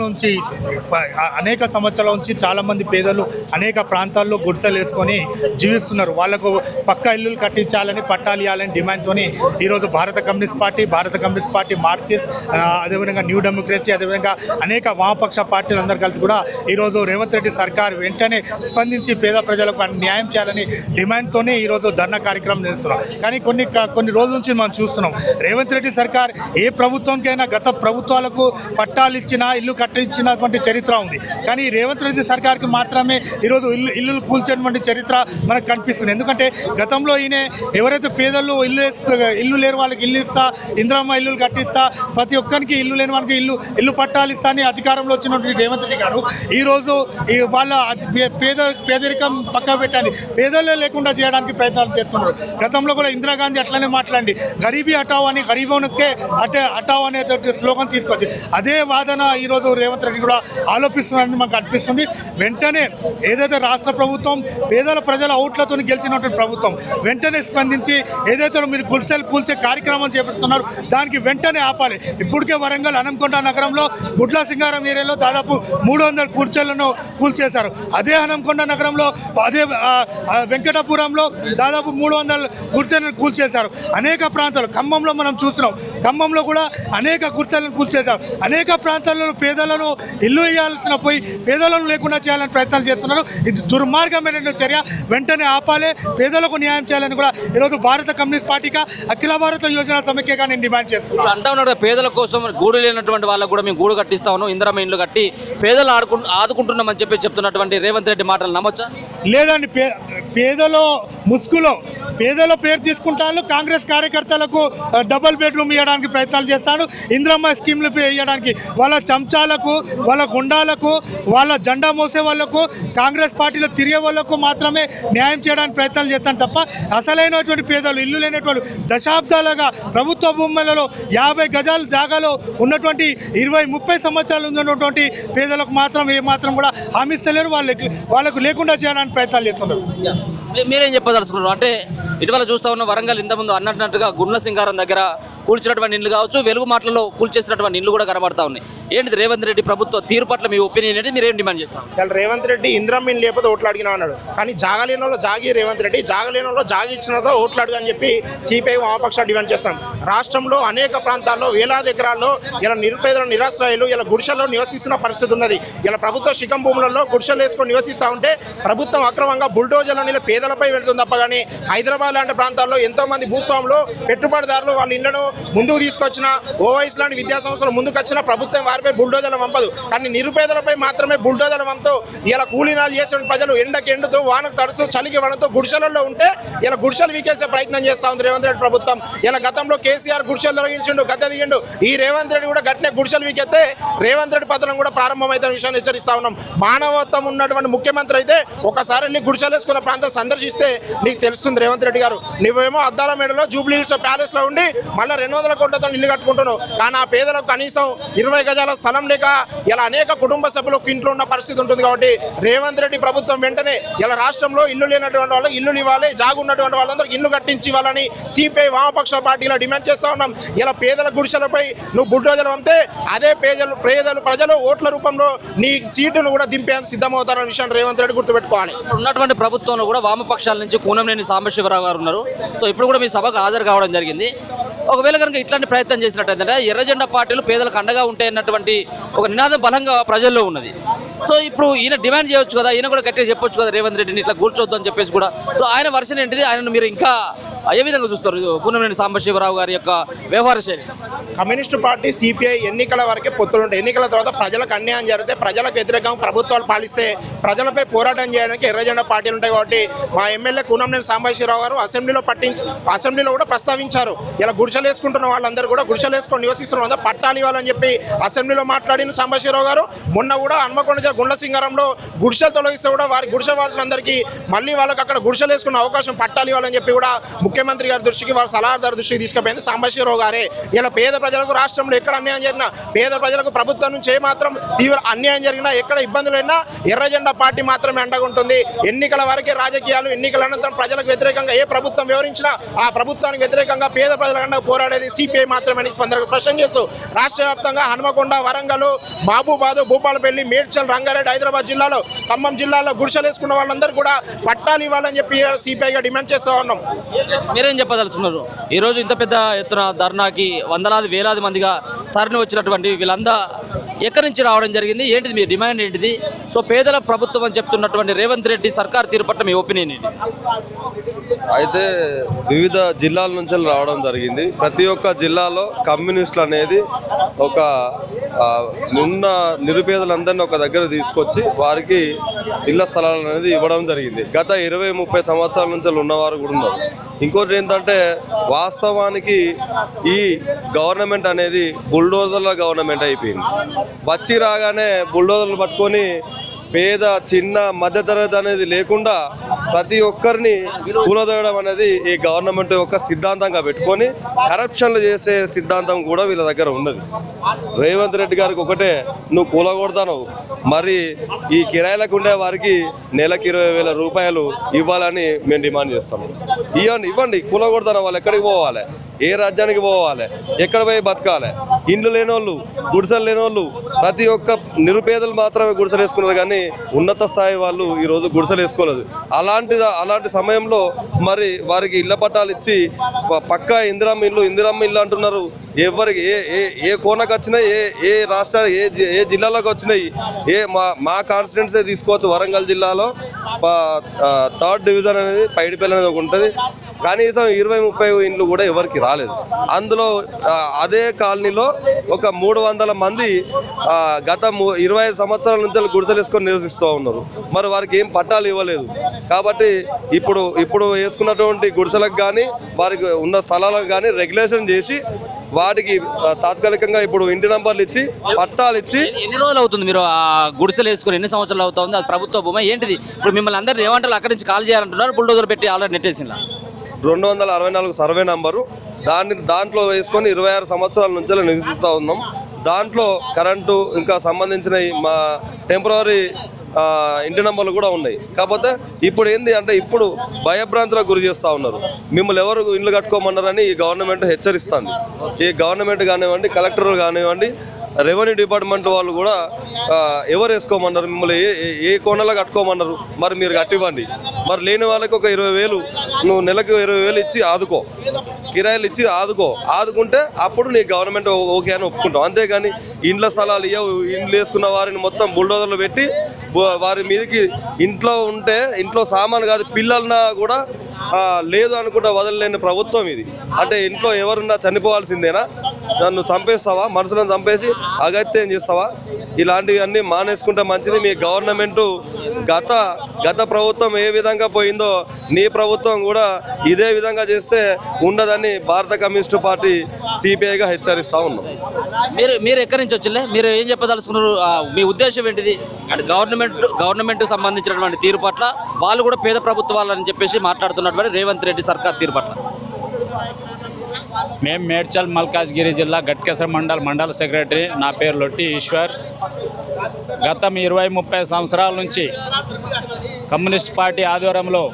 నుంచి చాలామంది పేదలు అనేక ప్రాంతాల్లో గుడిసెలు వేసుకొని జీవిస్తున్నారు. వాళ్ళకు పక్కా ఇల్లులు కట్టించాలని, పట్టాలు ఇవ్వాలని డిమాండ్తో ఈరోజు భారత కమ్యూనిస్ట్ పార్టీ మార్క్సిస్ట్, అదేవిధంగా న్యూ డెమోక్రసీ, అదేవిధంగా అనేక వామపక్ష పార్టీలు అందరూ కలిసి కూడా ఈరోజు రేవంత్ రెడ్డి సర్కార్ వెంటనే స్పందించి పేద ప్రజలకు న్యాయం చేయాలని డిమాండ్తోనే ఈరోజు ధర్నా కార్యక్రమం చేస్తున్నాం. కానీ కొన్ని రోజుల నుంచి మనం చూస్తున్నాం, రేవంత్ రెడ్డి సర్కార్ ఏ ప్రభుత్వంకైనా గత ప్రభుత్వాలకు పట్టాలు ఇచ్చినా, ఇల్లు కట్టించినటువంటి చరిత్ర ఉంది. కానీ రేవంత్ రెడ్డి సర్కార్కి మాత్రమే ఈరోజు ఇల్లు కూల్చేటువంటి చరిత్ర మనకు కనిపిస్తుంది. ఎందుకంటే గతంలో ఈయన ఎవరైతే పేదలు ఇల్లు లేని వాళ్ళకి ఇల్లు ఇస్తా, ఇందిరమ్మ ఇల్లులు కట్టిస్తా, ప్రతి ఒక్కరికి ఇల్లు లేని వాళ్ళకి ఇల్లు పట్టాలు ఇస్తా అని అధికారంలో వచ్చినటువంటి రేవంత్ రెడ్డి గారు ఈరోజు వాళ్ళ పేదరికం పక్క పెట్టండి, పేదలే లేకుండా చేయడానికి ప్రయత్నాలు చేస్తున్నారు. గతంలో కూడా ఇందిరాగాంధీ అట్లనే మాట్లాడి గరీబీ హటావ్ అని, గరీబోనికే హటావ్ అనే స్లోగన్ తీసుకొచ్చి అదే వాదన ఈరోజు రేవంత్ రెడ్డి కూడా ఆలోపిస్తున్నారని మనకు అనిపిస్తుంది. వెంటనే ఏదైతే రాష్ట్ర ప్రభుత్వం పేదల ప్రజల ఓట్లతో గెలిచినటువంటి ప్రభుత్వం వెంటనే స్పందించి ఏదైతే మీరు గుడిసెలు కూల్చే కార్యక్రమం చేపడుతున్నారు దానికి వెంటనే ఆపాలి. ఇప్పటికే వరంగల్ హనంకొండ నగరంలో గుడ్ల సింగారం ఏరియాలో దాదాపు 300 గుడిసెలను కూల్చేశారు. అదే హనంకొండ నగరంలో, అదే వెంకటాపురంలో దాదాపు 300 గుడిసెలను కూల్చేశారు. అనేక ప్రాంతాలు, ఖమ్మంలో మనం చూస్తున్నాం, ఖమ్మంలో కూడా అనేక గుడిసెలను కూల్చేశారు. అనేక ప్రాంతాల్లో పేదలను ఇల్లు ఇవ్వాల్సిన పోయి పేదలను లేకుండా చేయాలని ప్రయత్నాలు చేస్తున్నారు. ఇది దుర్మార్గమైన చర్య, వెంటనే ఆపాలి, పేదలకు న్యాయం చేయాలని కూడా ఈరోజు భారత కమ్యూనిస్ట్ పార్టీగా, అఖిల భారత యోజన సమైక్యగా నేను డిమాండ్ చేస్తున్నాను. అంటా ఉన్నాడు పేదల కోసం గూడు లేనటువంటి వాళ్ళకు కూడా మేము గూడు కట్టిస్తా ఉన్నాం, ఇందిరమ్మ ఇండ్లు కట్టి పేదలు ఆదుకుంటున్నామని చెప్తున్నటువంటి రేవంత్ రెడ్డి మాటలు నమ్మొచ్చా? లేదండి, పేదలో ముసుగులో పేదల పేరు తీసుకుంటాను. కాంగ్రెస్ కార్యకర్తలకు డబుల్ బెడ్రూమ్ ఇవ్వడానికి ప్రయత్నాలు చేస్తాడు, ఇందిరమ్మ స్కీమ్లు ఇవ్వడానికి వాళ్ళ చెంచాలకు, వాళ్ళ గుండాలకు, వాళ్ళ జెండా మోసే వాళ్లకు, కాంగ్రెస్ పార్టీలో తిరిగే వాళ్లకు మాత్రమే న్యాయం చేయడానికి ప్రయత్నాలు చేస్తాను తప్ప అసలైనటువంటి పేదలు, ఇల్లు లేనటువంటి దశాబ్దాలుగా ప్రభుత్వ భూములలో 50 గజాల జాగాలో ఉన్నటువంటి 20-30 సంవత్సరాలు ఉన్నటువంటి పేదలకు మాత్రం ఏమాత్రం కూడా హామీ ఇస్తలేరు. వాళ్ళకు లేకుండా చేయడానికి ప్రయత్నాలు చేస్తున్నారు. మీరేం చెప్పదలుచుకున్నారు? అంటే ఇటీవల చూస్తా ఉన్న వరంగల్ ఇంతకుముందు అన్నట్టుగా గుండ్ల సింగారం దగ్గర కూల్చినటువంటి ఇండ్లు కావచ్చు, వెలుగు మాటలలో కూల్చేసినటువంటి ఇండ్లు కూడా కనబడతా ఉన్నాయి. ఏంటిది రేవంత్ రెడ్డి ప్రభుత్వ తీరు పట్ల మీ ఒపీనియన్ ఏంటి? మీరేం డిమాండ్ చేస్తారు? రేవంత్ రెడ్డి ఇందిరమ్మ ఇండ్లు లేకపోతే ఓట్లు అడిగినా అన్నాడు, కానీ జాగలేని వాళ్ళు జాగి రేవంత్ రెడ్డి, జాగలేని వాళ్ళు జాగి ఇచ్చినదో ఓట్లు అడుగు అని చెప్పి సిపిఐ వామపక్ష డిమాండ్ చేస్తాం. రాష్ట్రంలో అనేక ప్రాంతాల్లో వేలాది ఎకరాల్లో ఇలా నిరుపేదల నిరాశ్రయాలు ఇలా గుడిసెల్లో నివసిస్తున్న పరిస్థితి ఉన్నది. ఇలా ప్రభుత్వ శిఖం భూములలో గుడిసెలు వేసుకొని నివసిస్తూ ఉంటే ప్రభుత్వం అక్రమంగా బుల్డోజర్లను ఇలా పేదలపై వెళ్తుంది తప్ప కానీ హైదరాబాద్ లాంటి ప్రాంతాల్లో ఎంతోమంది భూస్వాములు, పెట్టుబడిదారులు వాళ్ళ ఇళ్లను ముందుకు తీసుకొచ్చిన, ఓవైస్ లాంటి విద్యా సంస్థలు ముందుకు వచ్చిన ప్రభుత్వం వారిపై బుల్డోజర్లు పంపదు, కానీ నిరుపేదలపై మాత్రమే బుల్డోజర్లు పంపుతూ ఇలా కూలీనాలు చేసే ప్రజలు ఎండకి ఎండుతూ, వానకు తడుస్తూ, చలికి వనతో గుడిసెలలో ఉంటే ఇలా గుడిసెలు వీకేసే ప్రయత్నం చేస్తూ ఉంది రేవంత్ రెడ్డి ప్రభుత్వం. ఇలా గతంలో కేసీఆర్ గుడిసెలు తొలగించిండు, గద్దె దిగిండు, ఈ రేవంత్ రెడ్డి కూడా గట్టినే గుడిసెలు వీకెత్తే రేవంత్ రెడ్డి పతనం కూడా ప్రారంభమైతే విషయాన్ని హెచ్చరిస్తా ఉన్నాం. మానవత్వం ఉన్నటువంటి ముఖ్యమంత్రి అయితే ఒకసారి వెళ్ళి గుడిసెలు వేసుకున్న ప్రాంతం సందర్శిస్తే నీకు తెలుస్తుంది రేవంత్ రెడ్డి గారు. నువ్వేమో అద్దాల మేడలో జూబ్లీ హిల్స్ ప్యాలెస్ లో ఉండి మళ్ళీ 200 కోట్లతో ఇల్లు కట్టుకుంటున్నావు, కానీ ఆ పేదలకు కనీసం 20 గజాల స్థలం లేక ఇలా అనేక కుటుంబ సభ్యులకు ఇంట్లో ఉన్న పరిస్థితి ఉంటుంది. కాబట్టి రేవంత్ రెడ్డి ప్రభుత్వం వెంటనే ఇలా రాష్ట్రంలో ఇల్లు లేనటువంటి వాళ్ళకి ఇల్లు ఇవ్వాలి, జాగు ఉన్నటువంటి వాళ్ళందరికీ ఇల్లు కట్టించి ఇవ్వాలని సిపిఐ వామపక్ష పార్టీలో డిమాండ్ చేస్తా ఉన్నాం. ఇలా పేదల గుడిసెలపై నువ్వు బుల్డోజర్ పంపితే అదే ప్రజలు ఓట్ల రూపంలో నీ సీటును కూడా దింపేందుకు సిద్ధమవుతారనే విషయాన్ని రేవంత్ రెడ్డి గుర్తుపెట్టుకోవాలి. ఉన్నటువంటి ప్రభుత్వంలో కూడా వామపక్షాల నుంచి కూనంనేని సాంబశివరావు గారు ఉన్నారు. సో ఇప్పుడు కూడా మీ సభకు హాజరు కావడం జరిగింది. ఒకవేళ కనుక ఇట్లాంటి ప్రయత్నం చేసినట్టయితే ఎర్రజెండా పార్టీలు పేదలకు అండగా ఉంటాయి అన్నటువంటి ఒక నినాదం బలంగా ప్రజల్లో ఉన్నది. సో ఇప్పుడు ఈయన డిమాండ్ చేయొచ్చు కదా, ఈయన కూడా గట్టిగా చెప్పొచ్చు కదా రేవంత్ రెడ్డిని ఇట్లా కూర్చోవద్దు అని చెప్పేసి కూడా. సో ఆయన వర్షన్ ఏంటిది? ఆయనను మీరు ఇంకా ఏ విధంగా చూస్తారు కూనంనేని సాంబశివరావు గారి యొక్క వ్యవహార శైలి? కమ్యూనిస్టు పార్టీ సిపిఐ ఎన్నికల వరకే పొత్తులు ఉంటాయి. ఎన్నికల తర్వాత ప్రజలకు అన్యాయం జరిగితే, ప్రజలకు వ్యతిరేకంగా ప్రభుత్వాలు పాలిస్తే ప్రజలపై పోరాటం చేయడానికి ఎర్రజెండా పార్టీలు ఉంటాయి. కాబట్టి మా ఎమ్మెల్యే కూనంనేని సాంబశివరావు గారు అసెంబ్లీలో కూడా ప్రస్తావించారు. ఇలా గుడిసెలు వేసుకుంటున్న వాళ్ళందరూ కూడా గుడిసెలు వేసుకొని నివసిస్తున్న వాళ్ళందరూ పట్టాలు ఇవ్వాలని చెప్పి అసెంబ్లీలో మాట్లాడిన సాంబశివరావు గారు మొన్న కూడా హన్మకొండ గుండ్ల సింగారంలో గుడిసెలు తొలగిస్తే కూడా వారి గుడిసె వాళ్ళందరికీ మళ్ళీ వాళ్ళకి అక్కడ గుడిసెలు వేసుకున్న అవకాశం పట్టాలు ఇవ్వాలని చెప్పి కూడా ముఖ్యమంత్రి గారి దృష్టికి వారి సలహాదారు దృష్టికి తీసుకుపోయింది సాంబశివరావు గారే. ఇలా పేద ప్రజలకు రాష్ట్రంలో ఎక్కడ అన్యాయం జరిగినా, పేద ప్రజలకు ప్రభుత్వం నుంచి ఏమాత్రం తీవ్ర అన్యాయం జరిగినా, ఎక్కడ ఇబ్బందులైనా ఎర్ర జెండా పార్టీ మాత్రమే అండగా ఉంటుంది. ఎన్నికల వరకే రాజకీయాలు, ఎన్నికల అనంతరం ప్రజలకు వ్యతిరేకంగా ఏ ప్రభుత్వం వివరించినా ఆ ప్రభుత్వానికి వ్యతిరేకంగా పేద ప్రజల పోరాడేది సిపిఐ మాత్రమే స్పందనకు స్పష్టం చేస్తూ రాష్ట్ర వ్యాప్తంగా హనుమకొండ, వరంగల్, బాబుబాదు, భూపాలపల్లి, మేడ్చల్, రంగారెడ్డి, హైదరాబాద్ జిల్లాలో, ఖమ్మం జిల్లాలో గుడిసెలు వేసుకున్న వాళ్ళందరూ కూడా పట్టాలు ఇవ్వాలని చెప్పి సిపిఐగా డిమాండ్ చేస్తూ ఉన్నాం. మీరేం చెప్పదలుచుకున్నారు? ఈరోజు ఇంత పెద్ద ఎత్తున ధర్నాకి వందలాది వేలాది మందిగా తరలి వచ్చినటువంటి వీళ్ళంతా ఎక్కడి నుంచి రావడం జరిగింది? ఏంటిది మీ డిమాండ్ ఏంటిది? సో పేదల ప్రభుత్వం అని చెప్తున్నటువంటి రేవంత్ రెడ్డి సర్కార్ తీరు పట్ల మీ ఒపీనియన్ ఏంటి? అయితే వివిధ జిల్లాల నుంచి రావడం జరిగింది. ప్రతి ఒక్క జిల్లాలో కమ్యూనిస్టులు అనేది ఒక ఉన్న నిరుపేదలందరినీ ఒక దగ్గర తీసుకొచ్చి వారికి ఇళ్ల స్థలాలు అనేది ఇవ్వడం జరిగింది. గత 20-30 సంవత్సరాల నుంచి ఉన్నవారు కూడా ఉన్నారు. ఇంకోటి ఏంటంటే వాస్తవానికి ఈ గవర్నమెంట్ అనేది బుల్డోజర్ల గవర్నమెంట్ అయిపోయింది. వచ్చి రాగానే బుల్డోజర్లు పట్టుకొని పేద చిన్న మధ్యతరగతి అనేది లేకుండా ప్రతి ఒక్కరిని కూలదోయడం అనేది ఈ గవర్నమెంట్ యొక్క సిద్ధాంతంగా పెట్టుకొని కరప్షన్లు చేసే సిద్ధాంతం కూడా వీళ్ళ దగ్గర ఉన్నది. రేవంత్ రెడ్డి గారికి ఒకటే, నువ్వు కూలగొడతాను, మరి ఈ కిరాయిలకు ఉండే వారికి నెలకి 20,000 రూపాయలు ఇవ్వాలని మేము డిమాండ్ చేస్తాము. ఇవ్వండి, కూలగొడతాను. వాళ్ళు ఎక్కడికి పోవాలి? ఏ రాజ్యానికి పోవాలి? ఎక్కడ పోయి బతకాలి? ఇండ్లు లేనోళ్ళు, గుడిసెలు లేనోళ్ళు, ప్రతి ఒక్క నిరుపేదలు మాత్రమే గుడిసెలు వేసుకున్నారు, కానీ ఉన్నత స్థాయి వాళ్ళు ఈరోజు గుడిసెలు వేసుకోలేదు. అలాంటి సమయంలో మరి వారికి ఇళ్ల పట్టాలు ఇచ్చి పక్కా ఇందిరమ్మ ఇల్లు అంటున్నారు. ఎవరికి ఏ కోనకు వచ్చినాయి, ఏ రాష్ట్రానికి, ఏ జిల్లాలోకి వచ్చినాయి, మా కాన్స్టిట్యున్సీ తీసుకోవచ్చు. వరంగల్ జిల్లాలో 3rd డివిజన్ అనేది పైడిపల్లి అనేది ఒక ఉంటుంది. కనీసం 20-30 ఇండ్లు కూడా ఎవరికి రాలేదు. అందులో అదే కాలనీలో ఒక 300 మంది గత 25 సంవత్సరాల నుంచి గుడిసెలు వేసుకొని నివసిస్తూ ఉన్నారు. మరి వారికి ఏం పట్టాలు ఇవ్వలేదు. కాబట్టి ఇప్పుడు వేసుకున్నటువంటి గుడిసెలకు కానీ వారికి ఉన్న స్థలాలకు కానీ రెగ్యులేషన్ చేసి వాటికి తాత్కాలికంగా ఇప్పుడు ఇంటి నంబర్లు ఇచ్చి పట్టాలు ఇచ్చి. ఎన్ని రోజులు అవుతుంది మీరు ఆ గుడిసెలు వేసుకుని? ఎన్ని సంవత్సరాలు అవుతుంది? అది ప్రభుత్వ భూమి ఏంటిది? ఇప్పుడు మిమ్మల్ని అందరినీ ఏమంటారు? అక్కడి నుంచి కాల్ చేయాలంటున్నారు, బుల్డోజర్ పెట్టి ఆల్రెడీ నెట్టేసిందా? 264 సర్వే నంబరు, దాంట్లో వేసుకొని 26 సంవత్సరాల నుంచి నివసిస్తూ ఉన్నాం. దాంట్లో కరెంటు ఇంకా సంబంధించిన మా టెంపరరీ ఇంటి నంబర్లు కూడా ఉన్నాయి. కాకపోతే ఇప్పుడు ఏంది అంటే ఇప్పుడు భయభ్రాంతులకు గురి చేస్తూ ఉన్నారు. మిమ్మల్ని ఎవరు ఇల్లు కట్టుకోమన్నారని ఈ గవర్నమెంట్ హెచ్చరిస్తుంది. ఈ గవర్నమెంట్ కానివ్వండి, కలెక్టర్లు కానివ్వండి, రెవెన్యూ డిపార్ట్మెంట్ వాళ్ళు కూడా ఎవరు వేసుకోమన్నారు, మిమ్మల్ని ఏ కోణలో కట్టుకోమన్నారు, మరి మీరు కట్టివ్వండి. మరి లేని వాళ్ళకి ఒక 20,000 నువ్వు నెలకు 20,000 ఇచ్చి ఆదుకో, కిరాయిలు ఇచ్చి ఆదుకుంటే అప్పుడు నీ గవర్నమెంట్ ఓకే అని ఒప్పుకుంటాం. అంతేగాని ఇండ్ల స్థలాలు ఇండ్లు వేసుకున్న వారిని మొత్తం బుల్డోజర్లు పెట్టి వారి మీదకి ఇంట్లో సామాను కాదు పిల్లలన్నా కూడా లేదు అనుకుంటా వదలలేని ప్రభుత్వం ఇది. అంటే ఇంట్లో ఎవరున్నా చనిపోవాల్సిందేనా? నన్ను చంపేస్తావా? మనుషులను చంపేసి అగత్యం చేస్తావా? ఇలాంటివన్నీ మానేసుకుంటే మంచిది. మీ గవర్నమెంటు గత ప్రభుత్వం ఏ విధంగా పోయిందో నీ ప్రభుత్వం కూడా ఇదే విధంగా చేస్తే ఉండదని భారత కమ్యూనిస్టు పార్టీ సిపిఐగా హెచ్చరిస్తూ ఉన్నాం. మీరు ఎక్కడి నుంచి వచ్చిలే? మీరు ఏం చెప్పదలుచుకున్నారు? మీ ఉద్దేశం ఏంటిది? అంటే గవర్నమెంట్ సంబంధించినటువంటి తీరు పట్ల వాళ్ళు కూడా పేద ప్రభుత్వాలని చెప్పేసి మాట్లాడుతున్నటువంటి రేవంత్ రెడ్డి సర్కార్ తీరు పట్ల. మేము మేడ్చల్ మల్కాజ్గిరి జిల్లా గట్కేసర్ మండల సెక్రటరీ. నా పేరు లొట్టి ఈశ్వర్. గత 20-30 సంవత్సరాల నుంచి కమ్యూనిస్ట్ పార్టీ ఆధ్వర్యంలో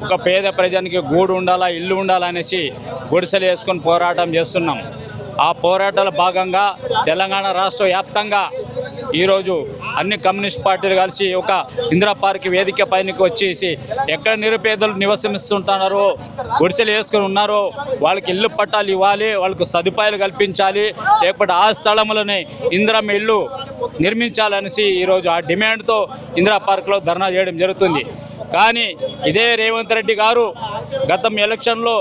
ఒక పేద ప్రజానికి గూడు ఉండాలా, ఇల్లు ఉండాలనేసి గుడిసెలు వేసుకొని పోరాటం చేస్తున్నాం. ఆ పోరాటాల భాగంగా తెలంగాణ రాష్ట్ర వ్యాప్తంగా ఈరోజు అన్ని కమ్యూనిస్ట్ పార్టీలు కలిసి ఒక ఇందిరా పార్క్ వేదిక పైనకి వచ్చేసి ఎక్కడ నిరుపేదలు నివసిస్తుంటున్నారో, గుడిసెలు వేసుకొని ఉన్నారో వాళ్ళకి ఇల్లు పట్టాలు ఇవ్వాలి, వాళ్ళకు సదుపాయాలు కల్పించాలి, లేకపోతే ఆ స్థలంలోనే ఇందిరమ్మ ఇల్లు నిర్మించాలనేసి ఈరోజు ఆ డిమాండ్తో ఇందిరా పార్క్లో ధర్నా చేయడం జరుగుతుంది. కానీ ఇదే రేవంత్ రెడ్డి గారు గతం ఎలక్షన్లో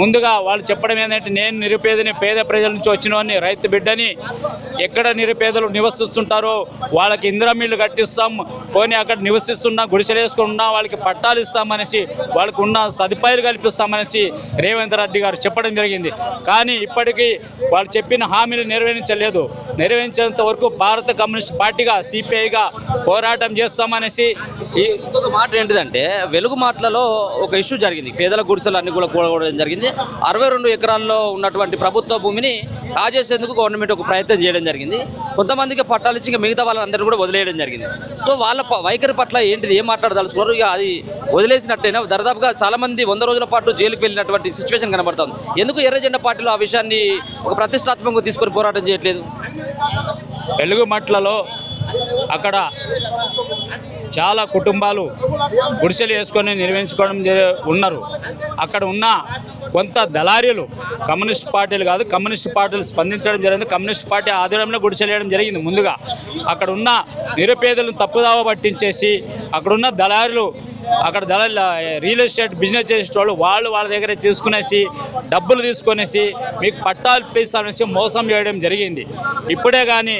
ముందుగా వాళ్ళు చెప్పడం ఏంటంటే, నేను నిరుపేదని, పేద ప్రజల నుంచి వచ్చినవని, రైతు బిడ్డని, ఎక్కడ నిరుపేదలు నివసిస్తుంటారో వాళ్ళకి ఇందిరమ్మ కట్టిస్తాం, పోనీ అక్కడ నివసిస్తున్నా గుడిసెలు వేసుకున్నా వాళ్ళకి పట్టాలు ఇస్తామనేసి, వాళ్ళకు ఉన్న సదుపాయాలు కల్పిస్తామనేసి రేవంత్ రెడ్డి గారు చెప్పడం జరిగింది. కానీ ఇప్పటికీ వాళ్ళు చెప్పిన హామీలు నెరవేర్చలేదు. నెరవేర్చేంత వరకు భారత కమ్యూనిస్ట్ పార్టీగా సిపిఐగా పోరాటం చేస్తామనేసి. ఇంకొక మాట ఏంటిదంటే, జరిగిందంటే వెలుగు మాటలలో ఒక ఇష్యూ జరిగింది. పేదల గుడిసెలు అన్ని కూడా కూడగొట్టడం జరిగింది. 62 ఎకరాల్లో ఉన్నటువంటి ప్రభుత్వ భూమిని కాజేసేందుకు గవర్నమెంట్ ఒక ప్రయత్నం చేయడం జరిగింది. కొంతమందికి పట్టాలు ఇచ్చి మిగతా వాళ్ళందరూ కూడా వదిలేయడం జరిగింది. సో వాళ్ళ వైఖరి పట్ల ఏంటిది, ఏం మాట్లాడదలుచుకున్నారు? ఇక అది వదిలేసినట్టయినా దాదాపుగా చాలా మంది 100 రోజుల పాటు జైలుకి వెళ్ళినటువంటి సిచ్యువేషన్ కనబడుతుంది. ఎందుకు ఎర్ర జెండా పార్టీలో ఆ విషయాన్ని ఒక ప్రతిష్టాత్మకంగా తీసుకొని పోరాటం చేయట్లేదు? వెలుగుమట్లలో అక్కడ చాలా కుటుంబాలు గుడిసెలు వేసుకొని నిర్వహించుకోవడం ఉన్నారు. అక్కడ ఉన్న కొంత దళారీలు కమ్యూనిస్ట్ పార్టీలు కాదు, కమ్యూనిస్ట్ పార్టీలు స్పందించడం జరిగింది. కమ్యూనిస్ట్ పార్టీ ఆధ్వర్యంలో గుడిసెలు వేయడం జరిగింది. ముందుగా అక్కడ ఉన్న నిరుపేదలను తప్పుదావ పట్టించేసి అక్కడున్న దళారులు, అక్కడ రియల్ ఎస్టేట్ బిజినెస్ చేసేటోళ్ళు వాళ్ళ దగ్గర తీసుకునేసి డబ్బులు తీసుకునేసి మీకు పట్టాలు ఇప్పిస్తామనేసి మోసం చేయడం జరిగింది. ఇప్పుడే కానీ